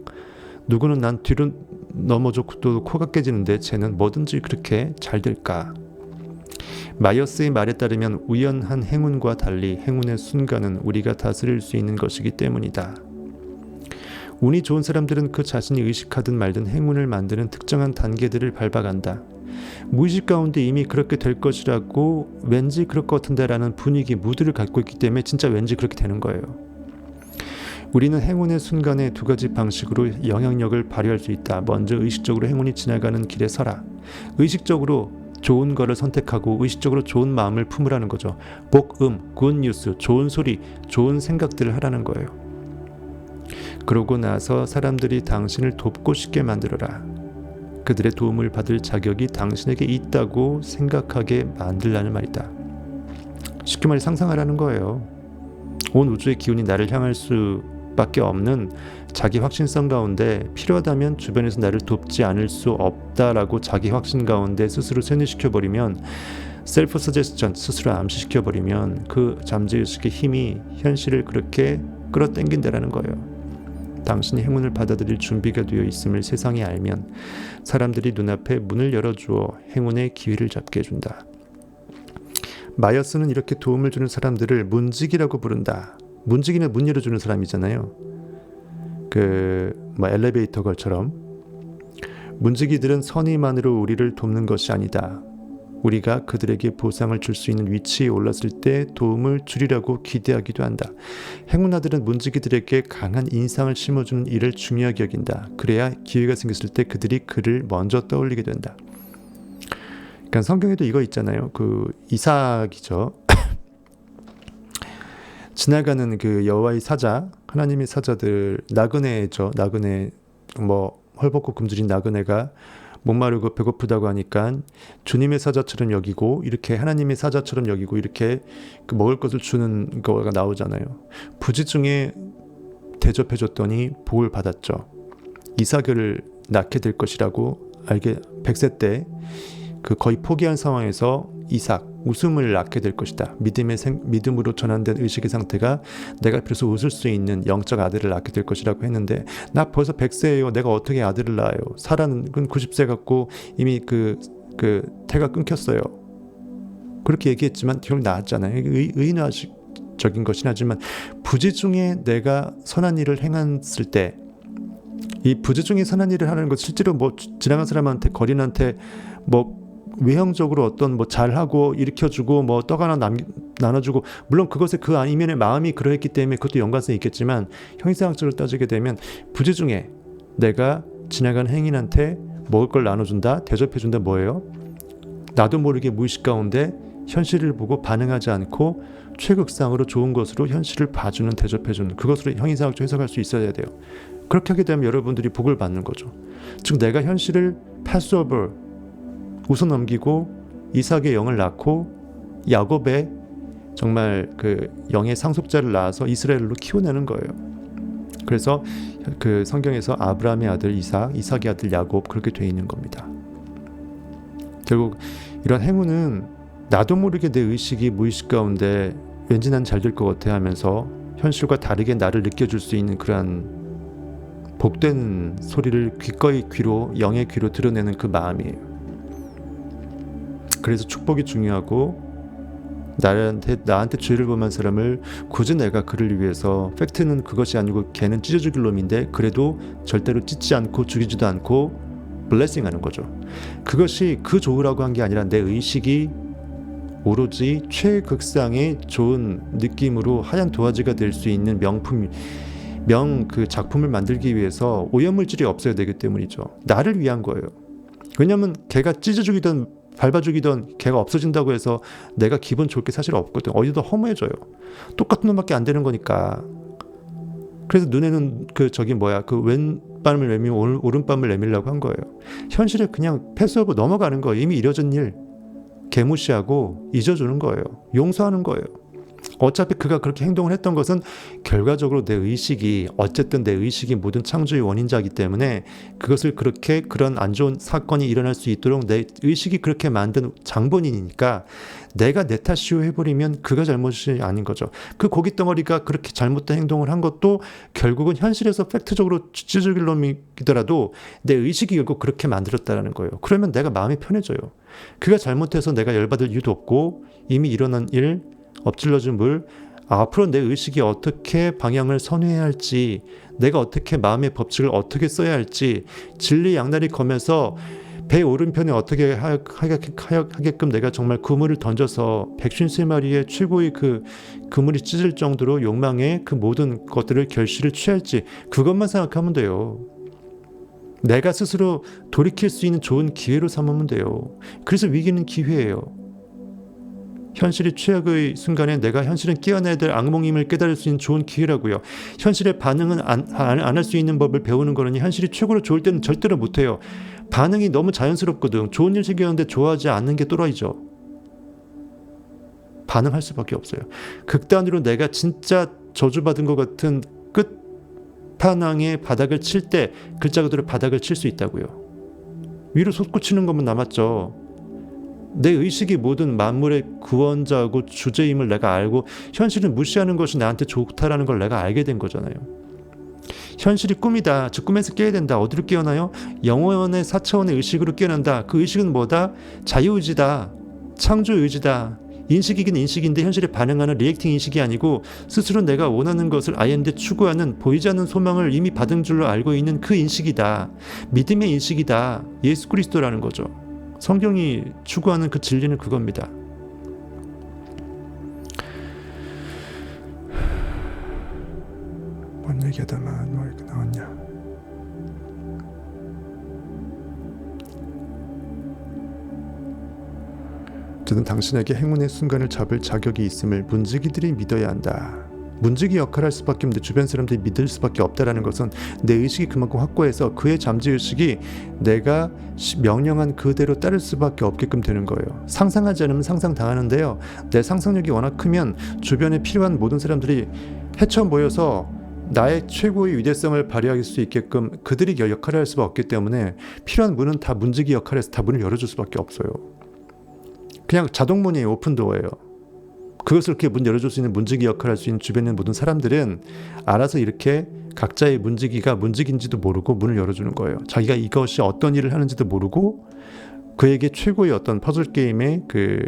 누구는 난 뒤로 넘어져 또 코가 깨지는데 쟤는 뭐든지 그렇게 잘 될까? 마이어스의 말에 따르면 우연한 행운과 달리 행운의 순간은 우리가 다스릴 수 있는 것이기 때문이다. 운이 좋은 사람들은 그 자신이 의식하든 말든 행운을 만드는 특정한 단계들을 밟아간다. 무의식 가운데 이미 그렇게 될 것이라고 왠지 그럴 것 같은데 라는 분위기, 무드를 갖고 있기 때문에 진짜 왠지 그렇게 되는 거예요. 우리는 행운의 순간에 두 가지 방식으로 영향력을 발휘할 수 있다. 먼저 의식적으로 행운이 지나가는 길에 서라. 의식적으로 좋은 거를 선택하고 의식적으로 좋은 마음을 품으라는 거죠. 복음, 굿뉴스, 좋은 소리, 좋은 생각들을 하라는 거예요. 그러고 나서 사람들이 당신을 돕고 싶게 만들어라. 그들의 도움을 받을 자격이 당신에게 있다고 생각하게 만들라는 말이다. 쉽게 말해 상상하라는 거예요. 온 우주의 기운이 나를 향할 수밖에 없는 자기 확신성 가운데 필요하다면 주변에서 나를 돕지 않을 수 없다라고 자기 확신 가운데 스스로 세뇌시켜버리면, 셀프 서제스션, 스스로 암시시켜버리면 그 잠재의식의 힘이 현실을 그렇게 끌어당긴다라는 거예요. 당신이 행운을 받아들일 준비가 되어 있음을 세상이 알면 사람들이 눈앞에 문을 열어주어 행운의 기회를 잡게 해준다. 마이어스는 이렇게 도움을 주는 사람들을 문지기라고 부른다. 문지기는 문 열어주는 사람이잖아요. 엘리베이터 걸처럼. 문지기들은 선의만으로 우리를 돕는 것이 아니다. 우리가 그들에게 보상을 줄 수 있는 위치에 올랐을 때 도움을 주리라고 기대하기도 한다. 행운아들은 문지기들에게 강한 인상을 심어주는 일을 중요하게 여긴다. 그래야 기회가 생겼을 때 그들이 그를 먼저 떠올리게 된다. 그러니까 성경에도 이거 있잖아요. 이삭이죠. 지나가는 여호와의 사자, 하나님의 사자들, 나그네죠. 나그네, 헐벗고 굶주린 나그네가 목마르고 배고프다고 하니까 주님의 사자처럼 여기고, 이렇게 하나님의 사자처럼 여기고, 이렇게 먹을 것을 주는 거가 나오잖아요. 부지 중에 대접해줬더니 복을 받았죠. 이삭을 낳게 될 것이라고 100세 때 거의 포기한 상황에서 이삭, 웃음을 낳게 될 것이다. 믿음으로 전환된 의식의 상태가 내가 비로소 웃을 수 있는 영적 아들을 낳게 될 것이라고 했는데, 나 벌써 100세예요. 내가 어떻게 아들을 낳아요? 사라는 90세 갖고 이미 태가 끊겼어요. 그렇게 얘기했지만 결국 낳았잖아요. 의인화적인 것이긴 하지만, 부지 중에 내가 선한 일을 행했을 때, 이 부지 중에 선한 일을 하는 것, 실제로 지나간 사람한테, 거린한테 외형적으로 어떤 잘하고 일으켜주고 떡 하나 나눠주고, 물론 그것에 그 이면의 마음이 그러했기 때문에 그것도 연관성이 있겠지만, 형이상학적으로 따지게 되면 부지 중에 내가 지나간 행인한테 먹을 걸 나눠준다, 대접해준다, 뭐예요? 나도 모르게 무의식 가운데 현실을 보고 반응하지 않고 최극상으로 좋은 것으로 현실을 봐주는, 대접해주는, 그것으로 형이상학적으로 해석할 수 있어야 돼요. 그렇게 하게 되면 여러분들이 복을 받는 거죠. 즉 내가 현실을 패스오버, 웃어넘기고 이삭의 영을 낳고 야곱의 정말 영의 상속자를 낳아서 이스라엘로 키워내는 거예요. 그래서 성경에서 아브라함의 아들 이삭, 이삭의 아들 야곱, 그렇게 돼 있는 겁니다. 결국 이런 행운은 나도 모르게 내 의식이 무의식 가운데 왠지 난 잘 될 것 같아 하면서 현실과 다르게 나를 느껴줄 수 있는 그러한 복된 소리를 기꺼이 영의 귀로 드러내는 그 마음이에요. 그래서 축복이 중요하고, 나한테 죄를 범한 사람을 굳이 내가 그를 위해서, 팩트는 그것이 아니고 걔는 찢어 죽일 놈인데 그래도 절대로 찢지 않고 죽이지도 않고 블레싱하는 거죠. 그것이 좋으라고 한 게 아니라 내 의식이 오로지 최극상의 좋은 느낌으로 하얀 도화지가 될 수 있는 작품을 만들기 위해서 오염물질이 없어야 되기 때문이죠. 나를 위한 거예요. 왜냐하면 걔가 찢어 죽이던 밟아 죽이던 걔가 없어진다고 해서 내가 기분 좋을 게 사실 없거든. 어디도 허무해져요. 똑같은 놈밖에 안 되는 거니까. 그래서 눈에는 왼밤을 내밀면 오른밤을 내밀라고 한 거예요. 현실에 그냥 패스오브 넘어가는 거예요. 이미 이뤄진 일 개무시하고 잊어주는 거예요. 용서하는 거예요. 어차피 그가 그렇게 행동을 했던 것은 결과적으로 내 의식이 모든 창조의 원인자이기 때문에, 그것을 그런 안 좋은 사건이 일어날 수 있도록 내 의식이 그렇게 만든 장본인이니까 내가 내 탓이요 해버리면 그가 잘못이 아닌 거죠. 그 고깃덩어리가 그렇게 잘못된 행동을 한 것도 결국은 현실에서 팩트적으로 찢어질 놈이더라도 내 의식이 결국 그렇게 만들었다는 거예요. 그러면 내가 마음이 편해져요. 그가 잘못해서 내가 열받을 이유도 없고, 이미 일어난 일, 엎질러진 물, 앞으로 내 의식이 어떻게 방향을 선회해야 할지, 내가 어떻게 마음의 법칙을 어떻게 써야 할지, 진리 양날이 검에서 배 오른편에 어떻게 하게끔 내가 정말 그물을 던져서 153마리의 최고의 그 그물이 찢을 정도로 욕망의 그 모든 것들을 결실을 취할지, 그것만 생각하면 돼요. 내가 스스로 돌이킬 수 있는 좋은 기회로 삼으면 돼요. 그래서 위기는 기회예요. 현실이 최악의 순간에 내가 현실은 깨어나야 될 악몽임을 깨달을 수 있는 좋은 기회라고요. 현실에 반응은 안 할 수 있는 법을 배우는 거는 현실이 최고로 좋을 때는 절대로 못해요. 반응이 너무 자연스럽거든. 좋은 일 생겼는데 좋아하지 않는 게 또라이죠. 반응할 수밖에 없어요. 극단으로 내가 진짜 저주받은 것 같은 끝판왕의 바닥을 칠 때 글자 그대로 바닥을 칠 수 있다고요. 위로 솟구치는 것만 남았죠. 내 의식이 모든 만물의 구원자고 주제임을 내가 알고 현실을 무시하는 것이 나한테 좋다라는 걸 내가 알게 된 거잖아요. 현실이 꿈이다. 즉 꿈에서 깨야 된다. 어디로 깨어나요? 영혼의 4차원의 의식으로 깨어난다. 그 의식은 뭐다? 자유의지다. 창조의지다. 인식이긴 인식인데 현실에 반응하는 리액팅 인식이 아니고 스스로 내가 원하는 것을 아이언데 추구하는 보이지 않는 소망을 이미 받은 줄로 알고 있는 그 인식이다. 믿음의 인식이다. 예수 그리스도라는 거죠. 성경이 추구하는 그 진리는 그겁니다. 뭔 얘기하다만 뭐 이렇게 나왔냐. 저는 당신에게 행운의 순간을 잡을 자격이 있음을 문지기들이 믿어야 한다. 문지기 역할을 할 수밖에 없는데 주변 사람들이 믿을 수밖에 없다라는 것은 내 의식이 그만큼 확고해서 그의 잠재의식이 내가 명령한 그대로 따를 수밖에 없게끔 되는 거예요. 상상하지 않으면 상상당하는데요. 내 상상력이 워낙 크면 주변에 필요한 모든 사람들이 헤쳐 모여서 나의 최고의 위대성을 발휘할 수 있게끔 그들이 역할을 할 수밖에 없기 때문에 필요한 문은 다 문지기 역할에서 다 문을 열어줄 수밖에 없어요. 그냥 자동문이에요. 오픈도어예요. 그것을 이렇게 문 열어줄 수 있는 문지기 역할을 할 수 있는 주변에 있는 모든 사람들은 알아서 이렇게 각자의 문지기가 문지기인지도 모르고 문을 열어주는 거예요. 자기가 이것이 어떤 일을 하는지도 모르고 그에게 최고의 어떤 퍼즐 게임의 그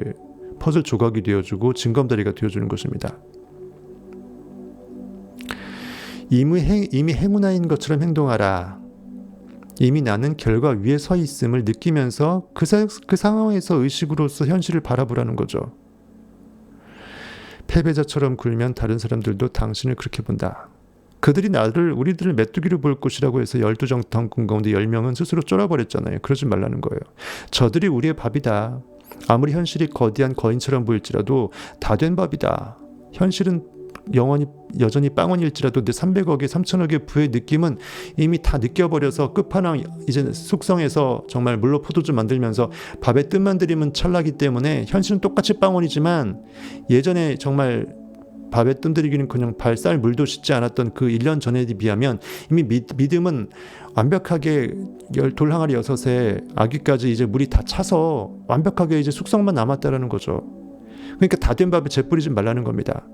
퍼즐 조각이 되어주고 징검다리가 되어주는 것입니다. 이미 행운아인 것처럼 행동하라. 이미 나는 결과 위에 서 있음을 느끼면서 그 상황에서 의식으로서 현실을 바라보라는 거죠. 패배자처럼 굴면 다른 사람들도 당신을 그렇게 본다. 그들이 우리들을 메뚜기로 볼 것이라고 해서 12정탐꾼 가운데 10명은 스스로 쫄아버렸잖아요. 그러지 말라는 거예요. 저들이 우리의 밥이다. 아무리 현실이 거대한 거인처럼 보일지라도 다 된 밥이다. 현실은 여전히 빵원일지라도 내 300억에 3천억의 부의 느낌은 이미 다 느껴버려서 끝판왕 이제 숙성해서 정말 물로 포도주 만들면서 밥에 뜸만 들이면 찰나기 때문에 현실은 똑같이 빵원이지만 예전에 정말 밥에 뜸 들이기는 그냥 발살 물도 씻지 않았던 그 1년 전에 비하면 이미 믿음은 완벽하게 돌 항아리 6에 아기까지 이제 물이 다 차서 완벽하게 이제 숙성만 남았다라는 거죠. 그러니까 다 된 밥에 재 뿌리지 말라는 겁니다.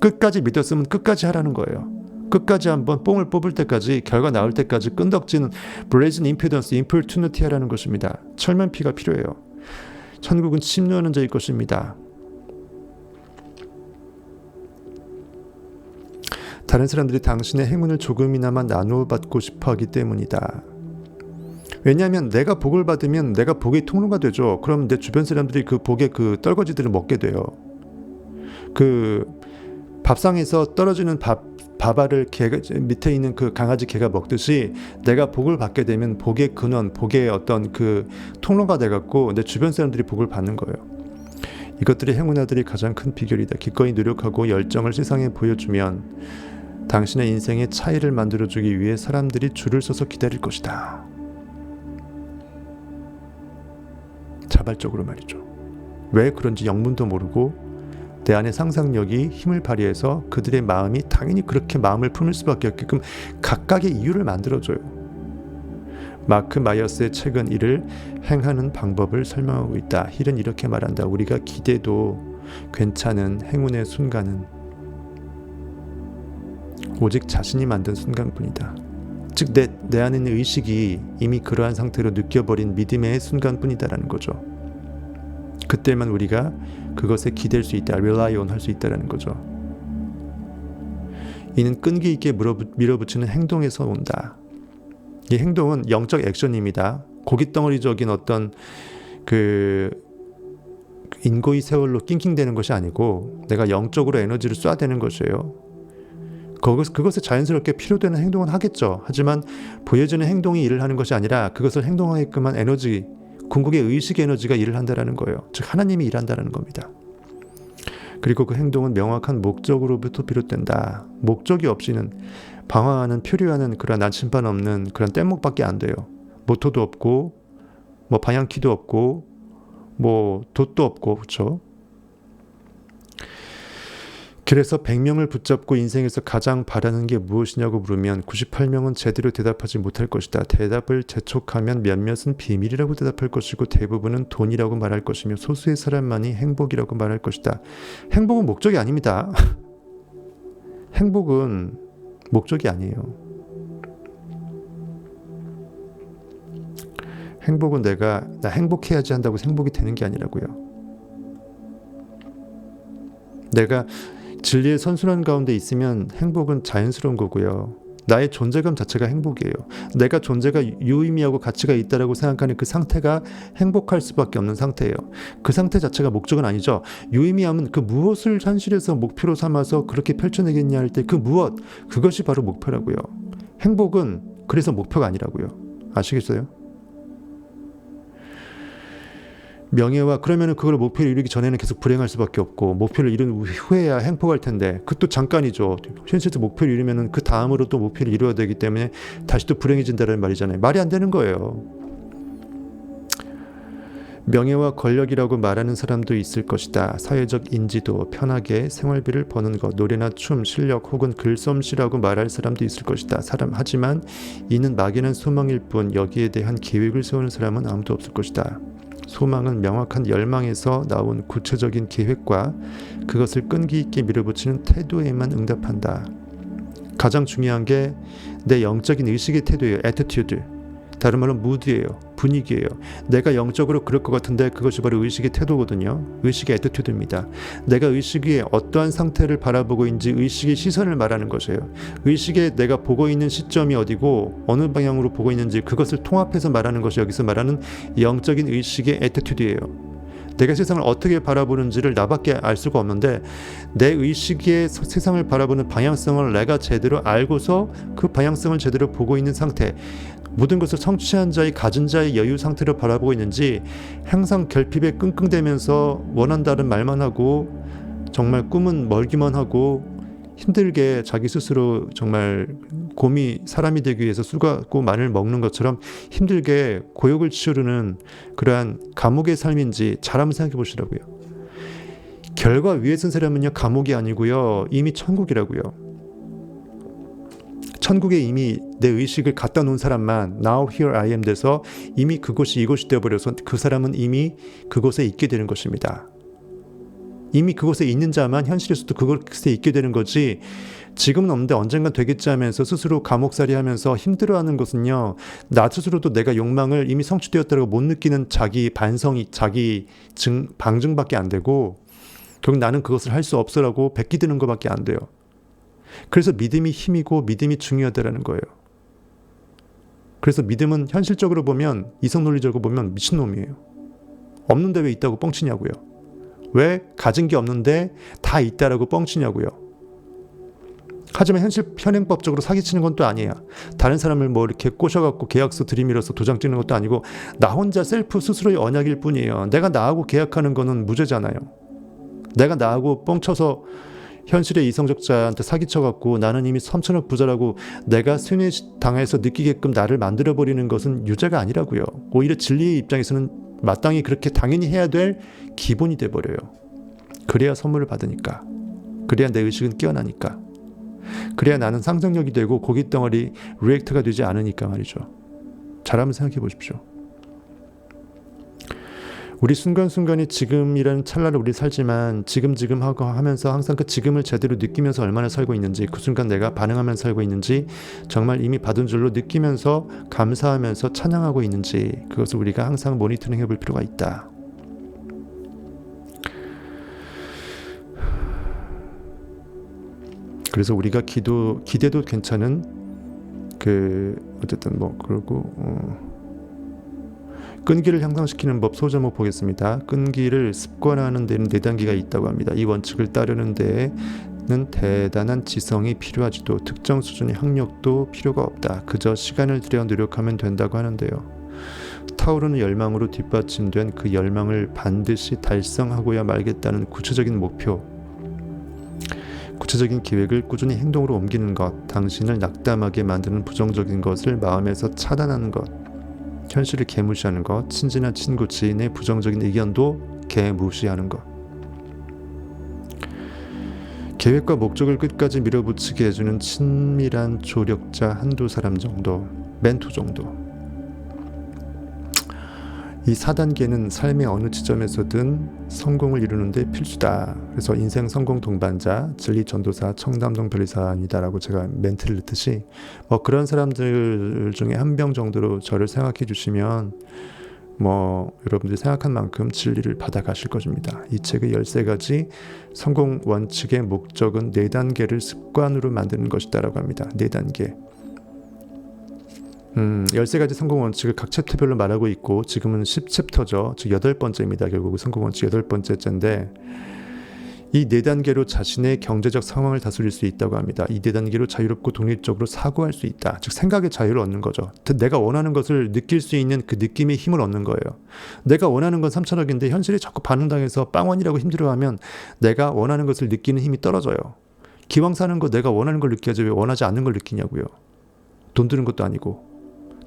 끝까지 믿었으면 끝까지 하라는 거예요. 끝까지 한번 뽕을 뽑을 때까지 결과 나올 때까지 끈덕지는 brazen impudence, importunity 하라는 것입니다. 철면피가 필요해요. 천국은 침노하는 자일 것입니다. 다른 사람들이 당신의 행운을 조금이나마 나누어 받고 싶어 하기 때문이다. 왜냐하면 내가 복을 받으면 내가 복의 통로가 되죠. 그럼 내 주변 사람들이 그 복의 그 떨거지들을 먹게 돼요. 그 밥상에서 떨어지는 밥알을 밑에 있는 그 강아지 개가 먹듯이 내가 복을 받게 되면 복의 근원, 복의 어떤 그 통로가 돼갖고 내 주변 사람들이 복을 받는 거예요. 이것들이 행운아들이 가장 큰 비결이다. 기꺼이 노력하고 열정을 세상에 보여주면 당신의 인생에 차이를 만들어주기 위해 사람들이 줄을 서서 기다릴 것이다. 자발적으로 말이죠. 왜 그런지 영문도 모르고 내 안의 상상력이 힘을 발휘해서 그들의 마음이 당연히 그렇게 마음을 품을 수밖에 없게끔 각각의 이유를 만들어줘요. 마크 마이어스의 책은 이를 행하는 방법을 설명하고 있다. 힐은 이렇게 말한다. 우리가 기대도 괜찮은 행운의 순간은 오직 자신이 만든 순간뿐이다. 즉 내 안에 있는 의식이 이미 그러한 상태로 느껴버린 믿음의 순간뿐이다라는 거죠. 그때만 우리가 그것에 기댈 수 있다, rely on 할 수 있다라는 거죠. 이는 끈기 있게 밀어붙이는 행동에서 온다. 이 행동은 영적 액션입니다. 고깃덩어리적인 어떤 그 인고의 세월로 낑낑대는 것이 아니고 내가 영적으로 에너지를 쏴대는 것이에요. 그것에 자연스럽게 필요되는 행동은 하겠죠. 하지만 보여지는 행동이 일을 하는 것이 아니라 그것을 행동하게끔 한 에너지, 궁극의 의식 에너지가 일을 한다는 거예요. 즉 하나님이 일한다는 겁니다. 그리고 그 행동은 명확한 목적으로부터 비롯된다. 목적이 없이는 방황하는, 표류하는 그런 나침반 없는 그런 뗏목밖에 안 돼요. 모토도 없고 뭐 방향키도 없고 뭐 돛도 없고, 그렇죠? 그래서 100명을 붙잡고 인생에서 가장 바라는 게 무엇이냐고 물으면 98명은 제대로 대답하지 못할 것이다. 대답을 재촉하면 몇몇은 비밀이라고 대답할 것이고 대부분은 돈이라고 말할 것이며 소수의 사람만이 행복이라고 말할 것이다. 행복은 목적이 아닙니다. 행복은 목적이 아니에요. 행복은 나 행복해야지 한다고 행복이 되는 게 아니라고요. 내가 진리의 선순환 가운데 있으면 행복은 자연스러운 거고요. 나의 존재감 자체가 행복이에요. 내가 존재가 유의미하고 가치가 있다라고 생각하는 그 상태가 행복할 수밖에 없는 상태예요. 그 상태 자체가 목적은 아니죠. 유의미함은 그 무엇을 현실에서 목표로 삼아서 그렇게 펼쳐내겠냐 할 때 그 무엇, 그것이 바로 목표라고요. 행복은 그래서 목표가 아니라고요. 아시겠어요? 명예와, 그러면은 그걸 목표를 이루기 전에는 계속 불행할 수밖에 없고 목표를 이룬 후에야 행복할 텐데 그것도 잠깐이죠. 현실에서 목표를 이루면은 그 다음으로 또 목표를 이루어야 되기 때문에 다시 또 불행해진다는 말이잖아요. 말이 안 되는 거예요. 명예와 권력이라고 말하는 사람도 있을 것이다. 사회적 인지도, 편하게 생활비를 버는 것, 노래나 춤, 실력 혹은 글솜씨라고 말할 사람도 있을 것이다. 하지만 이는 막연한 소망일 뿐 여기에 대한 계획을 세우는 사람은 아무도 없을 것이다. 소망은 명확한 열망에서 나온 구체적인 계획과 그것을 끈기 있게 밀어붙이는 태도에만 응답한다. 가장 중요한 게 내 영적인 의식의 태도예요. attitude. 다른 말로 무드예요. 분위기예요. 내가 영적으로 그럴 것 같은데 그것이 바로 의식의 태도거든요. 의식의 애티튜드입니다. 내가 의식이 어떠한 상태를 바라보고 있는지 의식의 시선을 말하는 것이에요. 의식에 내가 보고 있는 시점이 어디고 어느 방향으로 보고 있는지 그것을 통합해서 말하는 것이 여기서 말하는 영적인 의식의 애티튜드예요. 내가 세상을 어떻게 바라보는지를 나밖에 알 수가 없는데 내 의식의 세상을 바라보는 방향성을 내가 제대로 알고서 그 방향성을 제대로 보고 있는 상태, 모든 것을 성취한 자의, 가진 자의 여유 상태로 바라보고 있는지 항상 결핍에 끙끙대면서 원한다는 말만 하고 정말 꿈은 멀기만 하고 힘들게 자기 스스로 정말 곰이 사람이 되기 위해서 쑥하고 마늘 먹는 것처럼 힘들게 고역을 치르는 그러한 감옥의 삶인지 잘 한번 생각해 보시라고요. 결과 위에 쓴 사람은요, 감옥이 아니고요, 이미 천국이라고요. 천국에 이미 내 의식을 갖다 놓은 사람만 Now here I am 돼서 이미 그곳이 이곳이 되어버려서 그 사람은 이미 그곳에 있게 되는 것입니다. 이미 그곳에 있는 자만 현실에서도 그곳에 있게 되는 거지, 지금은 없는데 언젠간 되겠지 하면서 스스로 감옥살이 하면서 힘들어하는 것은요, 나 스스로도 내가 욕망을 이미 성취되었다고 못 느끼는 자기 반성이, 자기 방증밖에 안 되고 결국 나는 그것을 할 수 없어라고 베끼드는 것밖에 안 돼요. 그래서 믿음이 힘이고 믿음이 중요하다라는 거예요. 그래서 믿음은 현실적으로 보면, 이성 논리적으로 보면 미친놈이에요. 없는데 왜 있다고 뻥치냐고요. 왜 가진 게 없는데 다 있다라고 뻥치냐고요. 하지만 현행법적으로 사기치는 건 또 아니야. 다른 사람을 뭐 이렇게 꼬셔갖고 계약서 들이밀어서 도장 찍는 것도 아니고 나 혼자 셀프 스스로의 언약일 뿐이에요. 내가 나하고 계약하는 거는 무죄잖아요. 내가 나하고 뻥쳐서 현실의 이성적자한테 사기쳐갖고 나는 이미 3천억 부자라고 내가 순회당해서 느끼게끔 나를 만들어버리는 것은 유죄가 아니라고요. 오히려 진리의 입장에서는 마땅히 그렇게 당연히 해야 될 기본이 돼버려요. 그래야 선물을 받으니까. 그래야 내 의식은 깨어나니까. 그래야 나는 상상력이 되고 고깃덩어리 리액터가 되지 않으니까 말이죠. 잘 한번 생각해 보십시오. 우리 순간순간이 지금이라는 찰나를 우리 살지만 지금 하고 하면서 항상 그 지금을 제대로 느끼면서 얼마나 살고 있는지, 그 순간 내가 반응하면서 살고 있는지, 정말 이미 받은 줄로 느끼면서 감사하면서 찬양하고 있는지, 그것을 우리가 항상 모니터링 해볼 필요가 있다. 그래서 우리가 기대도 괜찮은 어쨌든 그리고 끈기를 향상시키는 법 소제목 보겠습니다. 끈기를 습관화하는 데는 4단계가 있다고 합니다. 이 원칙을 따르는 데에는 대단한 지성이 필요하지도 특정 수준의 학력도 필요가 없다. 그저 시간을 들여 노력하면 된다고 하는데요. 타오르는 열망으로 뒷받침된 그 열망을 반드시 달성하고야 말겠다는 구체적인 목표, 구체적인 계획을 꾸준히 행동으로 옮기는 것, 당신을 낙담하게 만드는 부정적인 것을 마음에서 차단하는 것, 현실을 개무시하는 것, 친지나 친구, 지인의 부정적인 의견도 개무시하는 것, 계획과 목적을 끝까지 밀어붙이게 해주는 친밀한 조력자 한두 사람 정도, 멘토 정도. 이 4단계는 삶의 어느 지점에서든 성공을 이루는 데 필수다. 그래서 인생 성공 동반자, 진리 전도사, 청담동 변리사입니다라고 제가 멘트를 넣듯이 그런 사람들 중에 한 명 정도로 저를 생각해 주시면 여러분들이 생각한 만큼 진리를 받아가실 것입니다. 이 책의 13가지 성공 원칙의 목적은 4단계를 습관으로 만드는 것이다라고 합니다. 4단계. 13가지 성공 원칙을 각 챕터별로 말하고 있고 지금은 10챕터죠. 즉 8번째입니다. 결국 성공 원칙 8번째인데 이 4단계로 자신의 경제적 상황을 다스릴 수 있다고 합니다. 이 4단계로 자유롭고 독립적으로 사고할 수 있다. 즉 생각의 자유를 얻는 거죠. 내가 원하는 것을 느낄 수 있는 그 느낌의 힘을 얻는 거예요. 내가 원하는 건 3천억인데 현실에 자꾸 반응당해서 빵원이라고 힘들어하면 내가 원하는 것을 느끼는 힘이 떨어져요. 기왕 사는 거 내가 원하는 걸 느껴야지 왜 원하지 않는 걸 느끼냐고요. 돈 드는 것도 아니고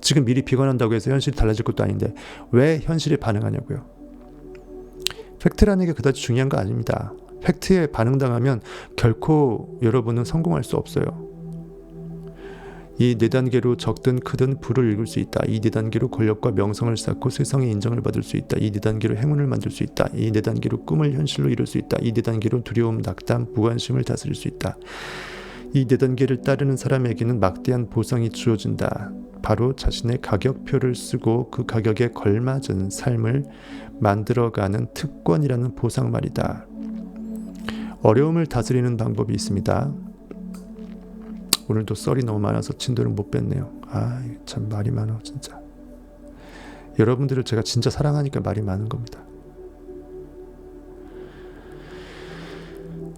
지금 미리 비관한다고 해서 현실이 달라질 것도 아닌데 왜 현실에 반응하냐고요. 팩트라는 게 그다지 중요한 거 아닙니다. 팩트에 반응당하면 결코 여러분은 성공할 수 없어요. 이 4단계로 적든 크든 부를 읽을 수 있다. 이 4단계로 권력과 명성을 쌓고 세상의 인정을 받을 수 있다. 이 4단계로 행운을 만들 수 있다. 이 4단계로 꿈을 현실로 이룰 수 있다. 이 4단계로 두려움, 낙담, 무관심을 다스릴 수 있다. 이 4단계를 따르는 사람에게는 막대한 보상이 주어진다. 바로 자신의 가격표를 쓰고 그 가격에 걸맞은 삶을 만들어가는 특권이라는 보상 말이다. 어려움을 다스리는 방법이 있습니다. 오늘도 썰이 너무 많아서 진도를 못 뺐네요. 참 말이 많아 진짜. 여러분들을 제가 진짜 사랑하니까 말이 많은 겁니다.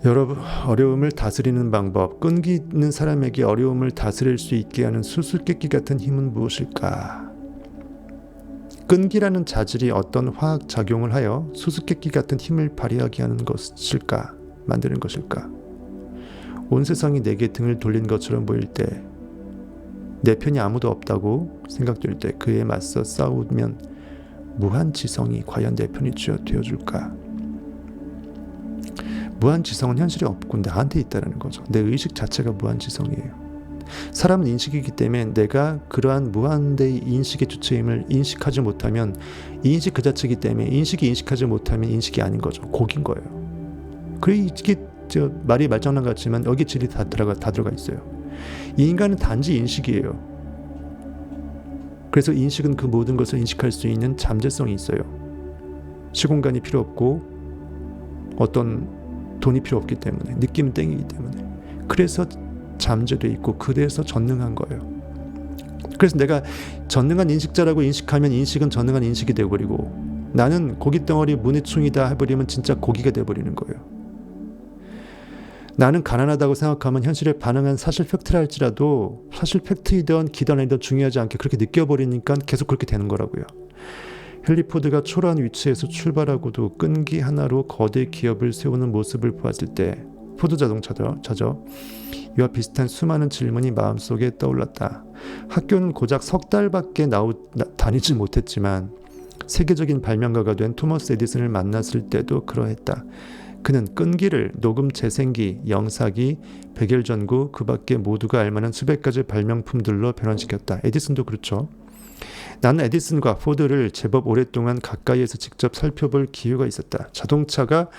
여러분, 어려움을 다스리는 방법, 끈기 있는 사람에게 어려움을 다스릴 수 있게 하는 수수께끼 같은 힘은 무엇일까? 끈기라는 자질이 어떤 화학 작용을 하여 수수께끼 같은 힘을 발휘하게 하는 것일까? 만드는 것일까? 온 세상이 내게 등을 돌린 것처럼 보일 때, 내 편이 아무도 없다고 생각될 때 그에 맞서 싸우면 무한지성이 과연 내 편이 되어줄까? 무한지성은 현실이 없고 나한테 있다는 거죠. 내 의식 자체가 무한지성이에요. 사람은 인식이기 때문에 내가 그러한 무한대의 인식의 주체임을 인식하지 못하면 인식 그 자체이기 때문에 인식이 인식하지 못하면 인식이 아닌 거죠. 곡인 거예요. 이게 말이 말장난 같지만 여기 진리 다 들어가 있어요. 이 인간은 단지 인식이에요. 그래서 인식은 그 모든 것을 인식할 수 있는 잠재성이 있어요. 시공간이 필요 없고 어떤 돈이 필요 없기 때문에 느낌은 땡이기 때문에 그래서 잠재돼 있고 그래서 전능한 거예요. 그래서 내가 전능한 인식자라고 인식하면 인식은 전능한 인식이 되어버리고 나는 고깃덩어리 문해충이다 해버리면 진짜 고기가 되어버리는 거예요. 나는 가난하다고 생각하면 현실에 반응한 사실 팩트라 할지라도 사실 팩트이든 기단이든 중요하지 않게 그렇게 느껴버리니까 계속 그렇게 되는 거라고요. 헨리 포드가 초라한 위치에서 출발하고도 끈기 하나로 거대 기업을 세우는 모습을 보았을 때 포드 자동차죠. 이와 비슷한 수많은 질문이 마음속에 떠올랐다. 학교는 고작 석 달밖에 다니지 못했지만 세계적인 발명가가 된 토머스 에디슨을 만났을 때도 그러했다. 그는 끈기를 녹음 재생기, 영사기, 백열전구 그 밖에 모두가 알만한 수백 가지 발명품들로 변환시켰다. 에디슨도 그렇죠. 나는 에디슨과 포드를 제법 오랫동안 가까이에서 직접 살펴볼 기회가 있었다. 자동차가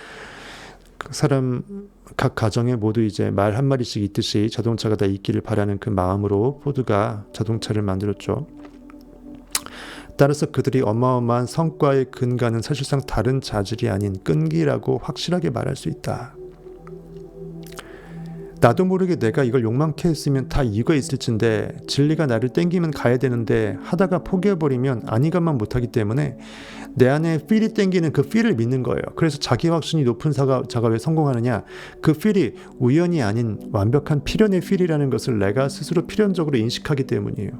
각 가정에 모두 이제 말 한 마리씩 있듯이 자동차가 다 있기를 바라는 그 마음으로 포드가 자동차를 만들었죠. 따라서 그들이 어마어마한 성과의 근간은 사실상 다른 자질이 아닌 끈기라고 확실하게 말할 수 있다. 나도 모르게 내가 이걸 욕망케 했으면 다 이유가 있을진데 진리가 나를 땡기면 가야 되는데 하다가 포기해버리면 아니가만 못하기 때문에 내 안에 필이 땡기는 그 필을 믿는 거예요. 그래서 자기 확신이 높은 자가 왜 성공하느냐, 그 필이 우연이 아닌 완벽한 필연의 필이라는 것을 내가 스스로 필연적으로 인식하기 때문이에요.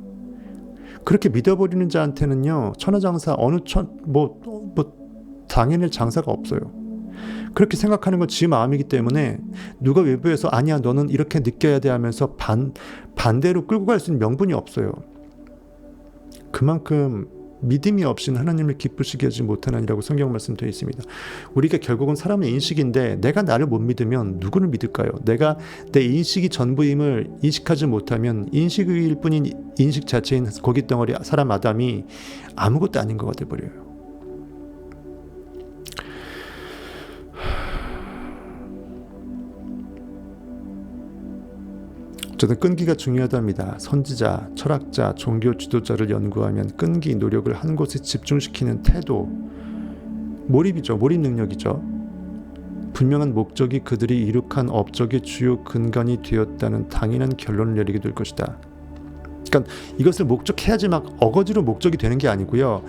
그렇게 믿어버리는 자한테는요, 천하장사 당연히 장사가 없어요. 그렇게 생각하는 건 지 마음이기 때문에 누가 외부에서 아니야 너는 이렇게 느껴야 돼 하면서 반대로 끌고 갈 수 있는 명분이 없어요. 그만큼 믿음이 없이는 하나님을 기쁘시게 하지 못하느니라고 성경 말씀되어 있습니다. 우리가 결국은 사람의 인식인데 내가 나를 못 믿으면 누구를 믿을까요? 내가 내 인식이 전부임을 인식하지 못하면 인식일 뿐인 인식 자체인 고깃덩어리 사람 아담이 아무것도 아닌 것가 돼버려요. 어쨌든 끈기가 중요하답니다. 선지자, 철학자, 종교 지도자를 연구하면 끈기, 노력을 한 곳에 집중시키는 태도, 몰입이죠. 몰입 능력이죠. 분명한 목적이 그들이 이룩한 업적의 주요 근간이 되었다는 당연한 결론을 내리게 될 것이다. 그러니까 이것을 목적해야지 막 어거지로 목적이 되는 게 아니고요.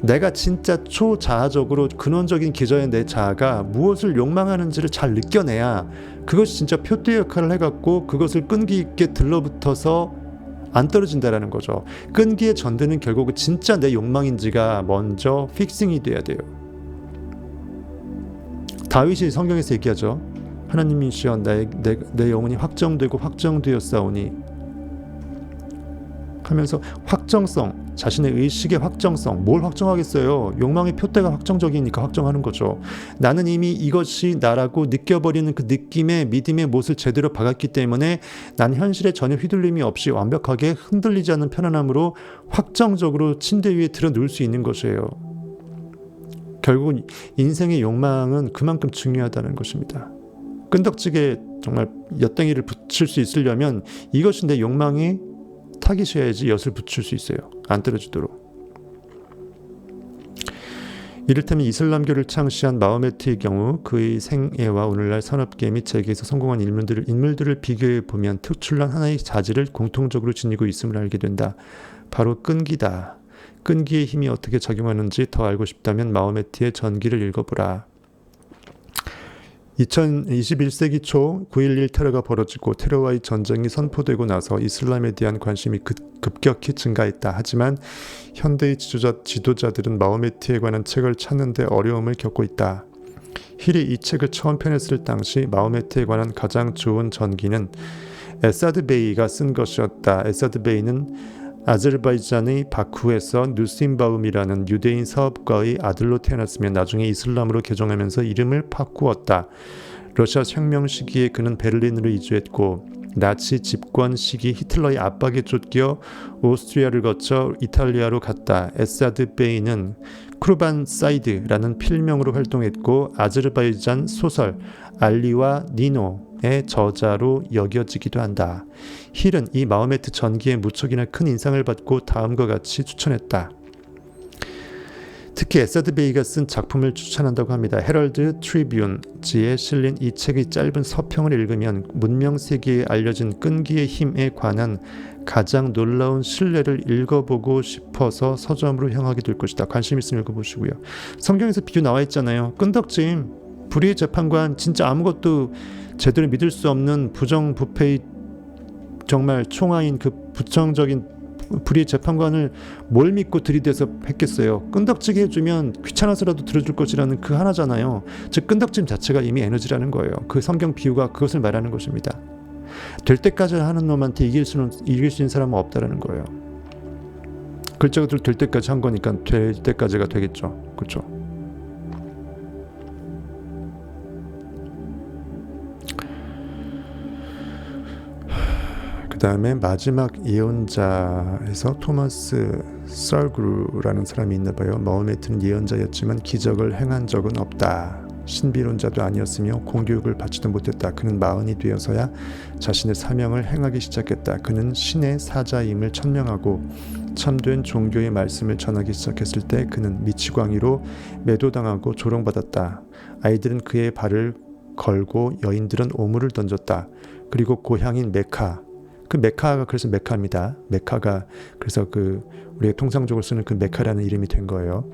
내가 진짜 초자아적으로 근원적인 기저의 내 자아가 무엇을 욕망하는지를 잘 느껴내야 그것이 진짜 표대 역할을 해갖고 그것을 끈기 있게 들러붙어서 안 떨어진다라는 거죠. 끈기의 전대는 결국은 진짜 내 욕망인지가 먼저 픽싱이 돼야 돼요. 다윗이 성경에서 얘기하죠. 하나님이시여 내 영혼이 확정되고 확정되었사오니 하면서 확정성, 자신의 의식의 확정성, 뭘 확정하겠어요? 욕망의 표대가 확정적이니까 확정하는 거죠. 나는 이미 이것이 나라고 느껴버리는 그 느낌의 믿음의 못을 제대로 박았기 때문에 난 현실에 전혀 휘둘림이 없이 완벽하게 흔들리지 않는 편안함으로 확정적으로 침대 위에 들어 누울 수 있는 것이에요. 결국은 인생의 욕망은 그만큼 중요하다는 것입니다. 끈덕지게 정말 엿댕이를 붙일 수 있으려면 이것이 내 욕망이 타깃이어야지 엿을 붙일 수 있어요. 안 떨어지도록. 이를테면 이슬람교를 창시한 마호메트의 경우 그의 생애와 오늘날 산업계 및 재계에서 성공한 인물들을 비교해 보면 특출난 하나의 자질을 공통적으로 지니고 있음을 알게 된다. 바로 끈기다. 끈기의 힘이 어떻게 작용하는지 더 알고 싶다면 마호메트의 전기를 읽어보라. 21세기 초 9.11 테러가 벌어지고 테러와의 전쟁이 선포되고 나서 이슬람에 대한 관심이 급격히 증가했다. 하지만 현대의 지도자들은 마호메트에 관한 책을 찾는 데 어려움을 겪고 있다. 힐이 이 책을 처음 펴냈을 당시 마호메트에 관한 가장 좋은 전기는 에사드 베이가 쓴 것이었다. 에사드 베이는 아제르바이잔의 바쿠에서 누심바움이라는 유대인 사업가의 아들로 태어났으며 나중에 이슬람으로 개종하면서 이름을 바꾸었다. 러시아 혁명 시기에 그는 베를린으로 이주했고 나치 집권 시기 히틀러의 압박에 쫓겨 오스트리아를 거쳐 이탈리아로 갔다. 에사드 베이는 크루반 사이드라는 필명으로 활동했고 아제르바이잔 소설 알리와 니노의 저자로 여겨지기도 한다. 힐은 이 마호메트 전기에 무척이나 큰 인상을 받고 다음과 같이 추천했다. 특히 에사드 베이가 쓴 작품을 추천한다고 합니다. 헤럴드 트리뷴지에 실린 이 책의 짧은 서평을 읽으면 문명세계에 알려진 끈기의 힘에 관한 가장 놀라운 신뢰를 읽어보고 싶어서 서점으로 향하게 될 것이다. 관심 있으면 읽어보시고요. 성경에서 비교 나와 있잖아요. 끈덕짐, 불의의 재판관, 진짜 아무것도 제대로 믿을 수 없는 부정부패의 정말 총아인 그 부정적인 불의의 재판관을 뭘 믿고 들이대서 했겠어요. 끈덕지게 해주면 귀찮아서라도 들어줄 것이라는 그 하나잖아요. 즉 끈덕짐 자체가 이미 에너지라는 거예요. 그 성경 비유가 그것을 말하는 것입니다. 될 때까지 하는 놈한테 이길 수 있는 사람은 없다라는 거예요. 글자가 될 때까지 한 거니까 될 때까지가 되겠죠. 그렇죠? 그 다음에 마지막 예언자에서 토마스 썰그루라는 사람이 있나 봐요. 마호메트는 예언자였지만 기적을 행한 적은 없다. 신비론자도 아니었으며 공교육을 받지도 못했다. 그는 40이 되어서야 자신의 사명을 행하기 시작했다. 그는 신의 사자임을 천명하고 참된 종교의 말씀을 전하기 시작했을 때 그는 미치광이로 매도당하고 조롱받았다. 아이들은 그의 발을 걸고 여인들은 오물을 던졌다. 그리고 고향인 메카, 그 메카가 그래서 메카입니다. 메카가 그래서 그 우리가 통상적으로 쓰는 그 메카라는 이름이 된 거예요.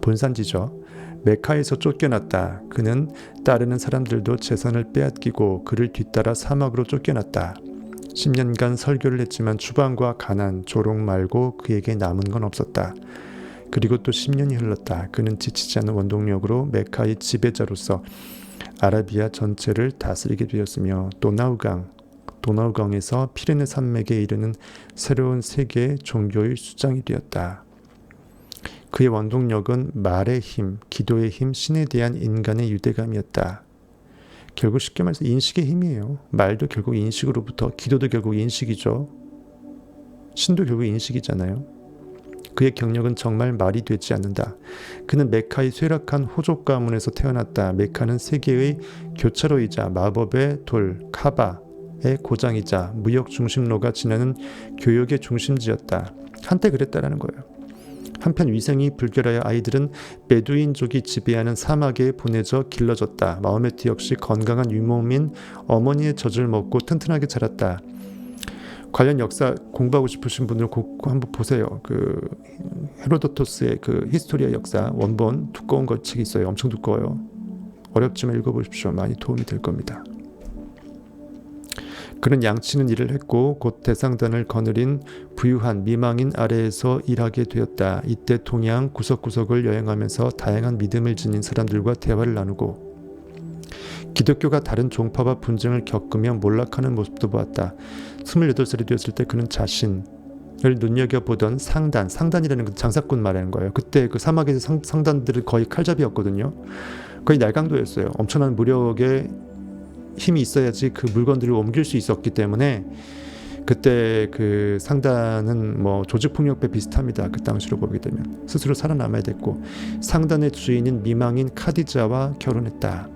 본산지죠. 메카에서 쫓겨났다. 그는 따르는 사람들도 재산을 빼앗기고 그를 뒤따라 사막으로 쫓겨났다. 10년간 설교를 했지만 추방과 가난, 조롱 말고 그에게 남은 건 없었다. 그리고 또 10년이 흘렀다. 그는 지치지 않는 원동력으로 메카의 지배자로서 아라비아 전체를 다스리게 되었으며 도나우강에서 피레네 산맥에 이르는 새로운 세계의 종교의 수장이 되었다. 그의 원동력은 말의 힘, 기도의 힘, 신에 대한 인간의 유대감이었다. 결국 쉽게 말해서 인식의 힘이에요. 말도 결국 인식으로부터, 기도도 결국 인식이죠. 신도 결국 인식이잖아요. 그의 경력은 정말 말이 되지 않는다. 그는 메카의 쇠락한 호족 가문에서 태어났다. 메카는 세계의 교차로이자 마법의 돌, 카바의 고장이자 무역 중심로가 지나는 교역의 중심지였다. 한때 그랬다라는 거예요. 한편 위생이 불결하여 아이들은 베두인족이 지배하는 사막에 보내져 길러졌다. 마호메트 역시 건강한 유몸인 어머니의 젖을 먹고 튼튼하게 자랐다. 관련 역사 공부하고 싶으신 분들 한번 보세요. 그 헤로도토스의 그 히스토리아 역사 원본 두꺼운 거 책이 있어요. 엄청 두꺼워요. 어렵지만 읽어보십시오. 많이 도움이 될 겁니다. 그는 양치는 일을 했고 곧 대상단을 거느린 부유한 미망인 아래에서 일하게 되었다. 이때 동양 구석구석을 여행하면서 다양한 믿음을 지닌 사람들과 대화를 나누고 기독교가 다른 종파와 분쟁을 겪으며 몰락하는 모습도 보았다. 28살이 되었을 때 그는 자신을 눈여겨보던 상단이라는 건 장사꾼 말하는 거예요. 그때 그 사막에서 상단들은 거의 칼잡이였거든요. 거의 날강도였어요. 엄청난 무력에 힘이 있어야지 그 물건들을 옮길 수 있었기 때문에 그때 그 상단은 뭐 조직폭력배 비슷합니다. 그 당시로 보게 되면 스스로 살아남아야 됐고 상단의 주인인 미망인 카디자와 결혼했다.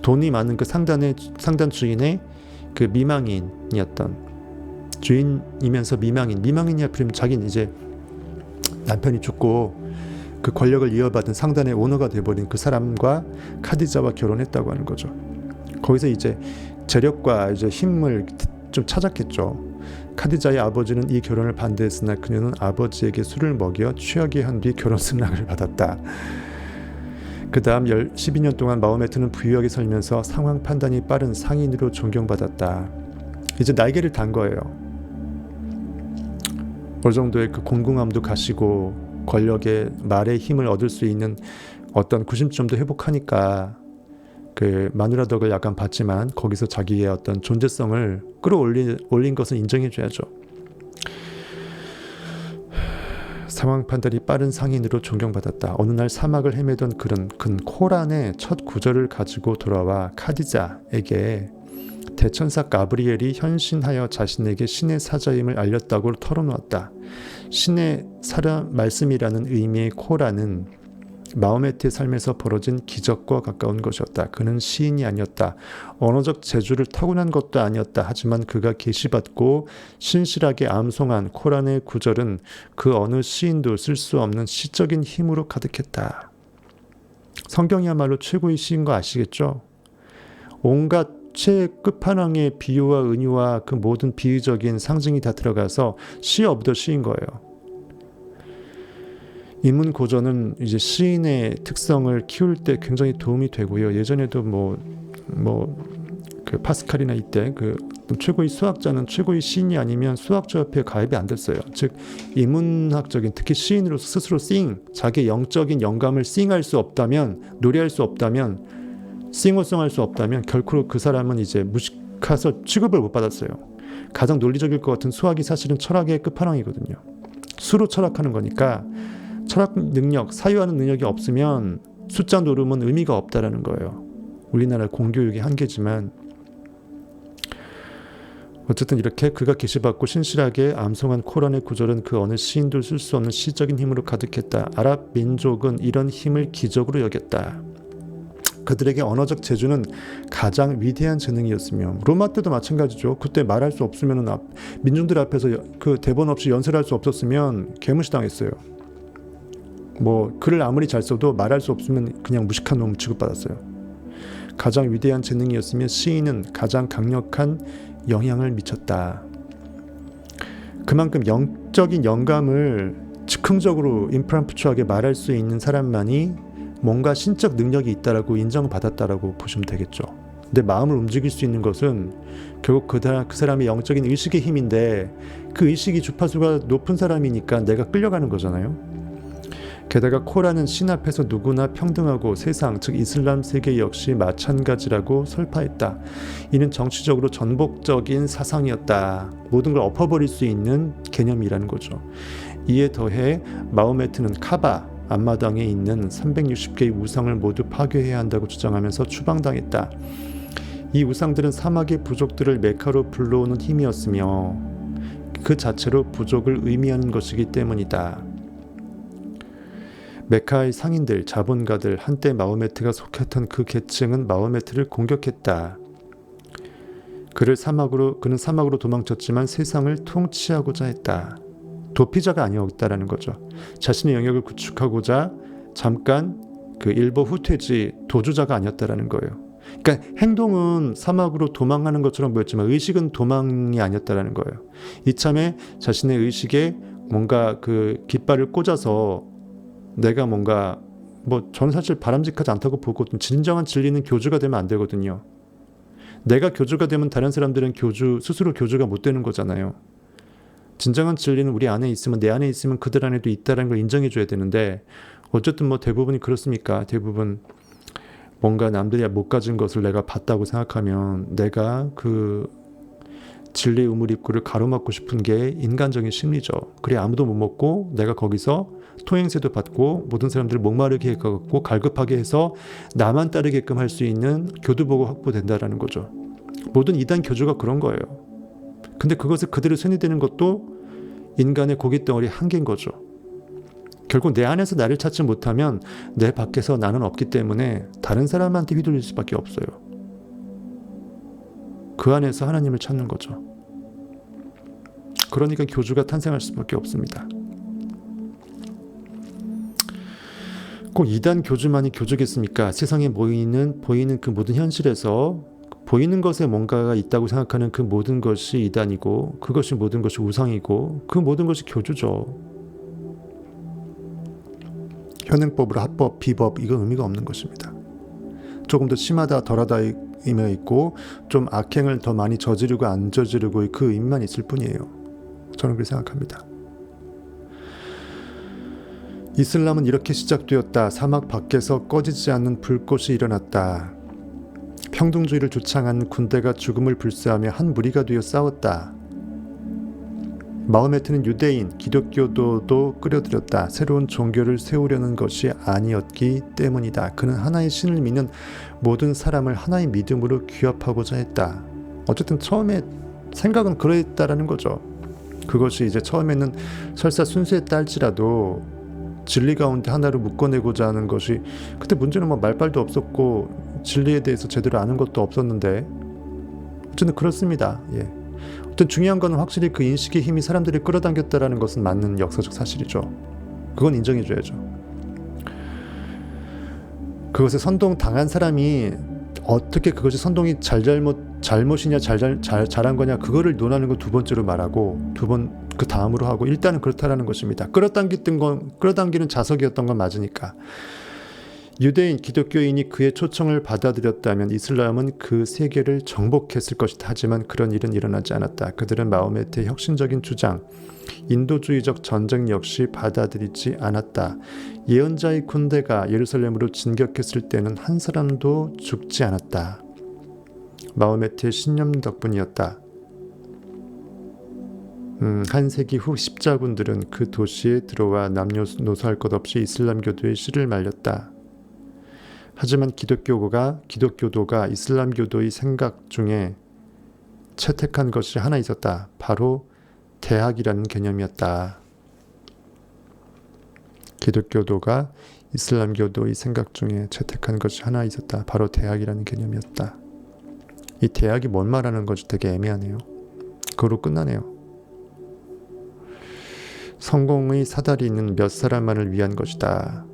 돈이 많은 그 상단 주인의 그 미망인이었던 주인이면서 미망인이 하필이면 자기는 이제 남편이 죽고 그 권력을 이어받은 상단의 오너가 돼버린 그 사람과 카디자와 결혼했다고 하는 거죠. 거기서 이제 재력과 이제 힘을 좀 찾았겠죠. 카디자의 아버지는 이 결혼을 반대했으나 그녀는 아버지에게 술을 먹여 취하게 한 뒤 결혼 승낙을 받았다. 그 다음 12년 동안 마호메트는 부유하게 살면서 상황 판단이 빠른 상인으로 존경받았다. 이제 날개를 단 거예요. 어느 정도의 그 공공함도 가시고 권력의 말의 힘을 얻을 수 있는 어떤 구심점도 회복하니까 그 마누라 덕을 약간 봤지만 거기서 자기의 어떤 존재성을 끌어올린 것은 인정해줘야죠. 상황 판단이 빠른 상인으로 존경받았다. 어느 날 사막을 헤매던 그는 코란의 첫 구절을 가지고 돌아와 카디자에게 대천사 가브리엘이 현신하여 자신에게 신의 사자임을 알렸다고 털어놓았다. 신의 말씀이라는 의미의 코란은 마호메트의 삶에서 벌어진 기적과 가까운 것이었다. 그는 시인이 아니었다. 언어적 재주를 타고난 것도 아니었다. 하지만 그가 계시받고 신실하게 암송한 코란의 구절은 그 어느 시인도 쓸 수 없는 시적인 힘으로 가득했다. 성경이야말로 최고의 시인 거 아시겠죠? 온갖 최 끝판왕의 비유와 은유와 그 모든 비유적인 상징이 다 들어가서 시 오브 더 시인 거예요. 인문 고전은 이제 시인의 특성을 키울 때 굉장히 도움이 되고요. 예전에도 그 파스칼이나 이때 그 최고의 수학자는 최고의 시인이 아니면 수학자협회에 가입이 안 됐어요. 즉 인문학적인 특히 시인으로서 스스로 자기의 영적인 영감을 싱할 수 없다면, 노래할 수 없다면, 싱어송할 수 없다면 결코 그 사람은 이제 무식해서 취급을 못 받았어요. 가장 논리적일 것 같은 수학이 사실은 철학의 끝판왕이거든요. 수로 철학하는 거니까 철학 능력, 사유하는 능력이 없으면 숫자 노름은 의미가 없다라는 거예요. 우리나라 공교육의 한계지만 어쨌든 이렇게 그가 계시받고 신실하게 암송한 코란의 구절은 그 어느 시인도 쓸 수 없는 시적인 힘으로 가득했다. 아랍 민족은 이런 힘을 기적으로 여겼다. 그들에게 언어적 재주는 가장 위대한 재능이었으며 로마 때도 마찬가지죠. 그때 말할 수 없으면 민중들 앞에서 그 대본 없이 연설할 수 없었으면 개무시당했어요. 글을 아무리 잘 써도 말할 수 없으면 그냥 무식한 놈 취급받았어요. 가장 위대한 재능이었으며 시인은 가장 강력한 영향을 미쳤다. 그만큼 영적인 영감을 즉흥적으로 임프람프추하게 말할 수 있는 사람만이 뭔가 신적 능력이 있다라고 인정받았다라고 보시면 되겠죠. 내 마음을 움직일 수 있는 것은 결국 그 사람의 영적인 의식의 힘인데 그 의식이 주파수가 높은 사람이니까 내가 끌려가는 거잖아요. 게다가 코란은 신 앞에서 누구나 평등하고 세상, 즉 이슬람 세계 역시 마찬가지라고 설파했다. 이는 정치적으로 전복적인 사상이었다. 모든 걸 엎어버릴 수 있는 개념이라는 거죠. 이에 더해 마호메트는 카바, 앞마당에 있는 360개의 우상을 모두 파괴해야 한다고 주장하면서 추방당했다. 이 우상들은 사막의 부족들을 메카로 불러오는 힘이었으며 그 자체로 부족을 의미하는 것이기 때문이다. 메카의 상인들, 자본가들, 한때 마호메트가 속했던 그 계층은 마호메트를 공격했다. 그는 사막으로 도망쳤지만 세상을 통치하고자 했다. 도피자가 아니었다라는 거죠. 자신의 영역을 구축하고자 잠깐 그 일부 후퇴지 도주자가 아니었다라는 거예요. 그러니까 행동은 사막으로 도망하는 것처럼 보였지만 의식은 도망이 아니었다라는 거예요. 이참에 자신의 의식에 뭔가 그 깃발을 꽂아서 내가 뭔가 저는 사실 바람직하지 않다고 보거든요. 진정한 진리는 교주가 되면 안 되거든요. 내가 교주가 되면 다른 사람들은 스스로 교주가 못 되는 거잖아요. 진정한 진리는 우리 안에 있으면, 내 안에 있으면 그들 안에도 있다는 걸 인정해 줘야 되는데 어쨌든 대부분이 그렇습니까? 대부분 뭔가 남들이 못 가진 것을 내가 봤다고 생각하면 내가 그 진리의 우물 입구를 가로막고 싶은 게 인간적인 심리죠. 그래 아무도 못 먹고 내가 거기서 토행세도 받고 모든 사람들을 목마르게 해갖고 갈급하게 해서 나만 따르게끔 할 수 있는 교두보가 확보된다라는 거죠. 모든 이단 교주가 그런 거예요. 근데 그것을 그대로 순위되는 것도 인간의 고깃덩어리 한계인 거죠. 결국 내 안에서 나를 찾지 못하면 내 밖에서 나는 없기 때문에 다른 사람한테 휘둘릴 수밖에 없어요. 그 안에서 하나님을 찾는 거죠. 그러니까 교주가 탄생할 수밖에 없습니다. 꼭 이단 교주만이 교주겠습니까? 세상에 보이는 그 모든 현실에서 보이는 것에 뭔가가 있다고 생각하는 그 모든 것이 이단이고 그것이 모든 것이 우상이고 그 모든 것이 교주죠. 현행법으로 합법, 비법 이건 의미가 없는 것입니다. 조금 더 심하다 덜하다 의미가 있고 좀 악행을 더 많이 저지르고 안 저지르고 그 의미만 있을 뿐이에요. 저는 그렇게 생각합니다. 이슬람은 이렇게 시작되었다. 사막 밖에서 꺼지지 않는 불꽃이 일어났다. 평등주의를 주창한 군대가 죽음을 불사하며 한 무리가 되어 싸웠다. 마호메트는 유대인, 기독교도도 끌어들였다. 새로운 종교를 세우려는 것이 아니었기 때문이다. 그는 하나의 신을 믿는 모든 사람을 하나의 믿음으로 규합하고자 했다. 어쨌든 처음에 생각은 그랬다라는 거죠. 그것이 이제 처음에는 설사 순수했다 할지라도 진리 가운데 하나를 묶어내고자 하는 것이 그때 문제는 말빨도 없었고 진리에 대해서 제대로 아는 것도 없었는데 어쨌든 그렇습니다. 예. 어쨌든 중요한 건 확실히 그 인식의 힘이 사람들을 끌어당겼다라는 것은 맞는 역사적 사실이죠. 그건 인정해줘야죠. 그것에 선동당한 사람이 어떻게 그것이 선동이 잘못이냐 잘한 거냐 그거를 논하는 건 두 번째로 말하고 그 다음으로 하고 일단은 그렇다라는 것입니다. 끌어당기는 자석이었던 건 맞으니까. 유대인, 기독교인이 그의 초청을 받아들였다면 이슬람은 그 세계를 정복했을 것이다. 하지만 그런 일은 일어나지 않았다. 그들은 마호메트의 혁신적인 주장, 인도주의적 전쟁 역시 받아들이지 않았다. 예언자의 군대가 예루살렘으로 진격했을 때는 한 사람도 죽지 않았다. 마호메트의 신념 덕분이었다. 한 세기 후 십자군들은 그 도시에 들어와 남녀노소할 것 없이 이슬람교도의 씨를 말렸다. 하지만 기독교도가 이슬람교도의 생각 중에 채택한 것이 하나 있었다. 바로 대학이라는 개념이었다. 기독교도가 이슬람교도의 생각 중에 채택한 것이 하나 있었다. 바로 대학이라는 개념이었다. 이 대학이 뭔 말하는 건지 되게 애매하네요. 그거로 끝나네요. 성공의 사다리 있는 몇 사람만을 위한 것이다.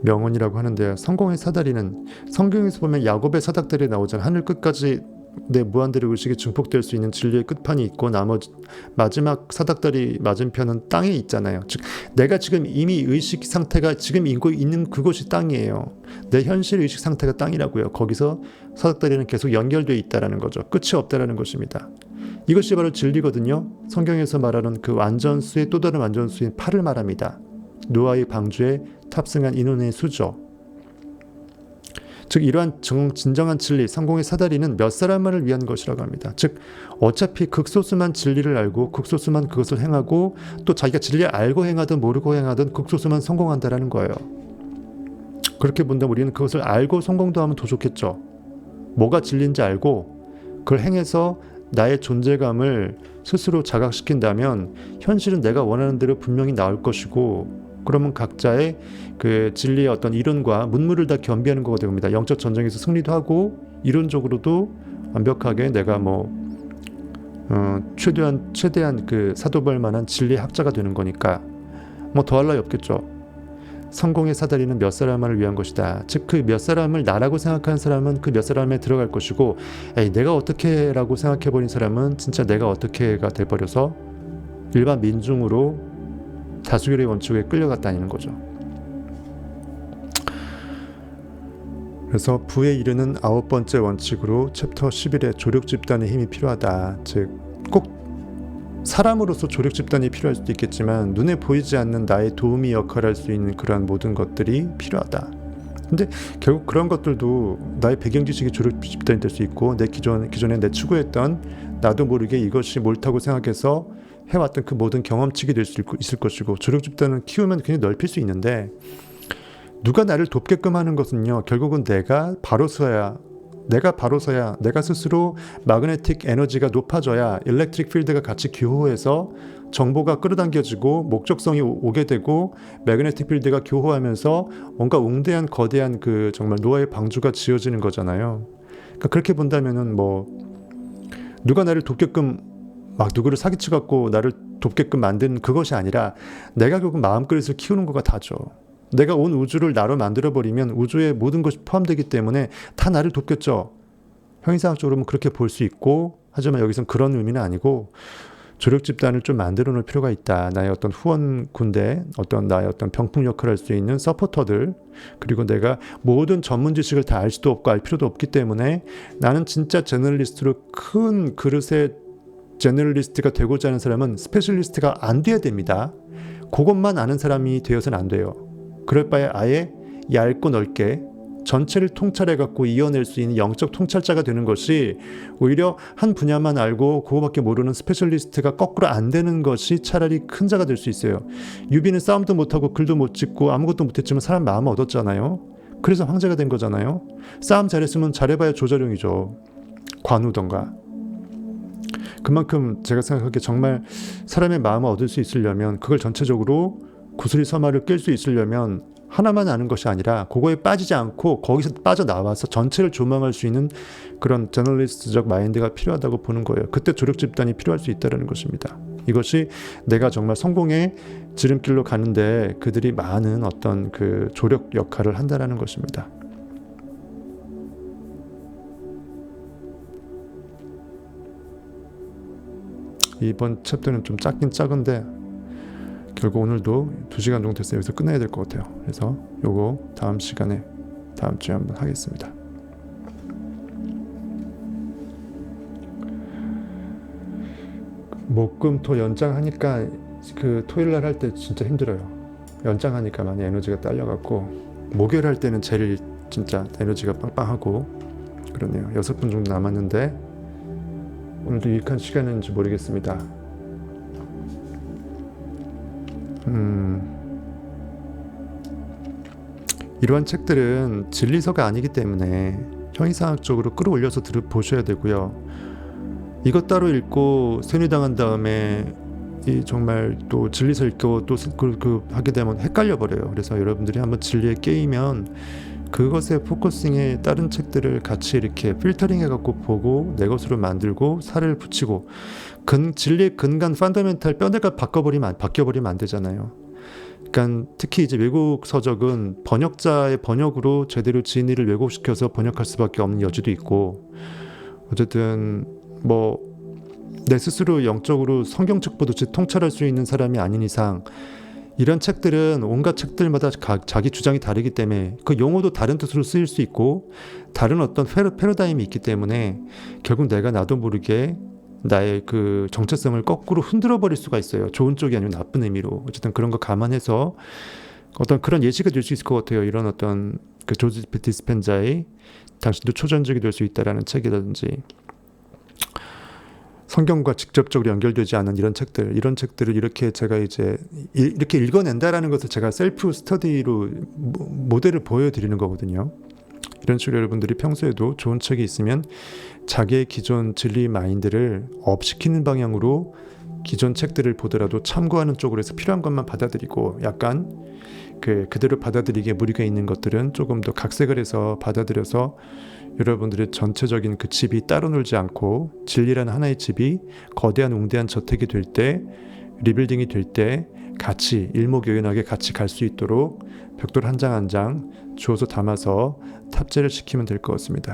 명언이라고 하는데요. 성공의 사다리는 성경에서 보면 야곱의 사닥다리 나오잖아요. 하늘 끝까지 내 무한대로 의식이 증폭될 수 있는 진리의 끝판이 있고 나머지 마지막 사닥다리 맞은편은 땅에 있잖아요. 즉 내가 지금 이미 의식 상태가 지금 있는 그곳이 땅이에요. 내 현실 의식 상태가 땅이라고요. 거기서 사닥다리는 계속 연결되어 있다라는 거죠. 끝이 없다라는 것입니다. 이것이 바로 진리거든요. 성경에서 말하는 그 완전수의 또 다른 완전수인 8을 말합니다. 노아의 방주에 탑승한 인원의 수죠. 즉 이러한 진정한 진리, 성공의 사다리는 몇 사람만을 위한 것이라고 합니다. 즉 어차피 극소수만 진리를 알고 극소수만 그것을 행하고 또 자기가 진리를 알고 행하든 모르고 행하든 극소수만 성공한다라는 거예요. 그렇게 본다면 우리는 그것을 알고 성공도 하면 더 좋겠죠. 뭐가 진리인지 알고 그걸 행해서 나의 존재감을 스스로 자각시킨다면 현실은 내가 원하는 대로 분명히 나올 것이고 그러면 각자의 그 진리의 어떤 이론과 문물을 다 겸비하는 거가 됩니다. 영적 전쟁에서 승리도 하고 이론적으로도 완벽하게 내가 최대한 그 사도할 만한 진리의 학자가 되는 거니까 뭐 더할 나위 없겠죠. 성공의 사다리는 몇 사람만을 위한 것이다. 즉 그 몇 사람을 나라고 생각하는 사람은 그 몇 사람에 들어갈 것이고 내가 어떻게 라고 생각해버린 사람은 진짜 내가 어떻게가 돼버려서 일반 민중으로 다수결의 원칙에 끌려갔다는 거죠. 그래서 부에 이르는 9번째 원칙으로 챕터 11에 조력 집단의 힘이 필요하다. 즉 꼭 사람으로서 조력 집단이 필요할 수도 있겠지만 눈에 보이지 않는 나의 도우미 역할을 할 수 있는 그러한 모든 것들이 필요하다. 근데 결국 그런 것들도 나의 배경 지식이 조력 집단이 될 수 있고 내 기존에 내 추구했던 나도 모르게 이것이 옳다고 생각해서 해왔던 그 모든 경험치가 될 수 있을 것이고 조력 집단은 키우면 굉장히 넓힐 수 있는데 누가 나를 돕게끔 하는 것은요 결국은 내가 바로서야 내가 스스로 마그네틱 에너지가 높아져야 일렉트릭 필드가 같이 교호해서 정보가 끌어당겨지고 목적성이 오게 되고 매그네틱 필드가 교호하면서 뭔가 웅대한 거대한 그 정말 노아의 방주가 지어지는 거잖아요. 그러니까 그렇게 본다면은 뭐 누가 나를 돕게끔 막 누구를 사기쳐갖고 나를 돕게끔 만드는 그것이 아니라 내가 결국 마음그릇을 키우는 거가 다죠. 내가 온 우주를 나로 만들어버리면 우주의 모든 것이 포함되기 때문에 다 나를 돕겠죠. 형이상학적으로는 그렇게 볼 수 있고 하지만 여기서는 그런 의미는 아니고 조력 집단을 좀 만들어 놓을 필요가 있다. 나의 어떤 후원 군대, 나의 어떤 병풍 역할을 할 수 있는 서포터들, 그리고 내가 모든 전문 지식을 다 알 수도 없고 알 필요도 없기 때문에 나는 진짜 제너럴리스트로 큰 그릇의 제너럴리스트가 되고자 하는 사람은 스페셜리스트가 안 돼야 됩니다. 그것만 아는 사람이 되어서는 안 돼요. 그럴 바에 아예 얇고 넓게 전체를 통찰해갖고 이어낼 수 있는 영적 통찰자가 되는 것이 오히려 한 분야만 알고 그거밖에 모르는 스페셜리스트가 거꾸로 안 되는 것이 차라리 큰 자가 될 수 있어요. 유비는 싸움도 못하고 글도 못 찍고 아무것도 못했지만 사람 마음을 얻었잖아요. 그래서 황제가 된 거잖아요. 싸움 잘했으면 잘해봐야 조자룡이죠. 관우던가. 그만큼 제가 생각하기에 정말 사람의 마음을 얻을 수 있으려면 그걸 전체적으로 구슬이 서마를 깰 수 있으려면 하나만 아는 것이 아니라 그거에 빠지지 않고 거기서 빠져나와서 전체를 조망할 수 있는 그런 저널리스트적 마인드가 필요하다고 보는 거예요. 그때 조력 집단이 필요할 수 있다는 것입니다. 이것이 내가 정말 성공의 지름길로 가는데 그들이 많은 어떤 그 조력 역할을 한다는 것입니다. 이번 챕터는 좀 작긴 작은데 결국 오늘도 2시간 정도 됐어요. 여기서 끝내야 될 것 같아요. 그래서 요거 다음 시간에 다음 주에 한번 하겠습니다. 목금토 연장하니까 그 토요일날 할 때 진짜 힘들어요. 연장하니까 많이 에너지가 딸려갖고 목요일 할 때는 제일 진짜 에너지가 빵빵하고 그러네요. 6분 정도 남았는데 오늘도 유익한 시간인지 모르겠습니다. 이러한 책들은 진리서가 아니기 때문에 형이상학적으로 끌어올려서 보셔야 되고요. 이것 따로 읽고 세뇌당한 다음에 이 정말 또 진리서 읽고 또 하게 되면 헷갈려 버려요. 그래서 여러분들이 한번 진리에 깨이면 그것에 포커싱해 다른 책들을 같이 이렇게 필터링 해갖고 보고 내 것으로 만들고 살을 붙이고 진리의 근간 펀더멘탈 뼈대가 바뀌어버리면 안 되잖아요. 약간 특히 이제 외국 서적은 번역자의 번역으로 제대로 진의를 왜곡시켜서 번역할 수밖에 없는 여지도 있고, 어쨌든 뭐 내 스스로 영적으로 성경책 보듯이 통찰할 수 있는 사람이 아닌 이상 이런 책들은 온갖 책들마다 자기 주장이 다르기 때문에 그 용어도 다른 뜻으로 쓰일 수 있고 다른 어떤 패러다임이 있기 때문에 결국 내가 나도 모르게 나의 그 정체성을 거꾸로 흔들어 버릴 수가 있어요. 좋은 쪽이 아니면 나쁜 의미로. 어쨌든 그런 거 감안해서 어떤 그런 예시가 될 수 있을 것 같아요. 이런 어떤 그 조지 디스펜자의 당신도 초전적이 될 수 있다라는 책이라든지 성경과 직접적으로 연결되지 않은 이런 책들을 이렇게 제가 이제 이렇게 읽어낸다라는 것을 제가 셀프 스터디로 모델을 보여드리는 거거든요. 이런 식으로 여러분들이 평소에도 좋은 책이 있으면 자기의 기존 진리 마인드를 업시키는 방향으로 기존 책들을 보더라도 참고하는 쪽으로 해서 필요한 것만 받아들이고 약간 그대로 받아들이기에 무리가 있는 것들은 조금 더 각색을 해서 받아들여서 여러분들의 전체적인 그 집이 따로 놀지 않고 진리라는 하나의 집이 거대한 웅대한 저택이 될 때, 리빌딩이 될 때 같이 일목요연하게 같이 갈 수 있도록 벽돌 한 장 한 장 주워서 담아서 탑재를 시키면 될 것 같습니다.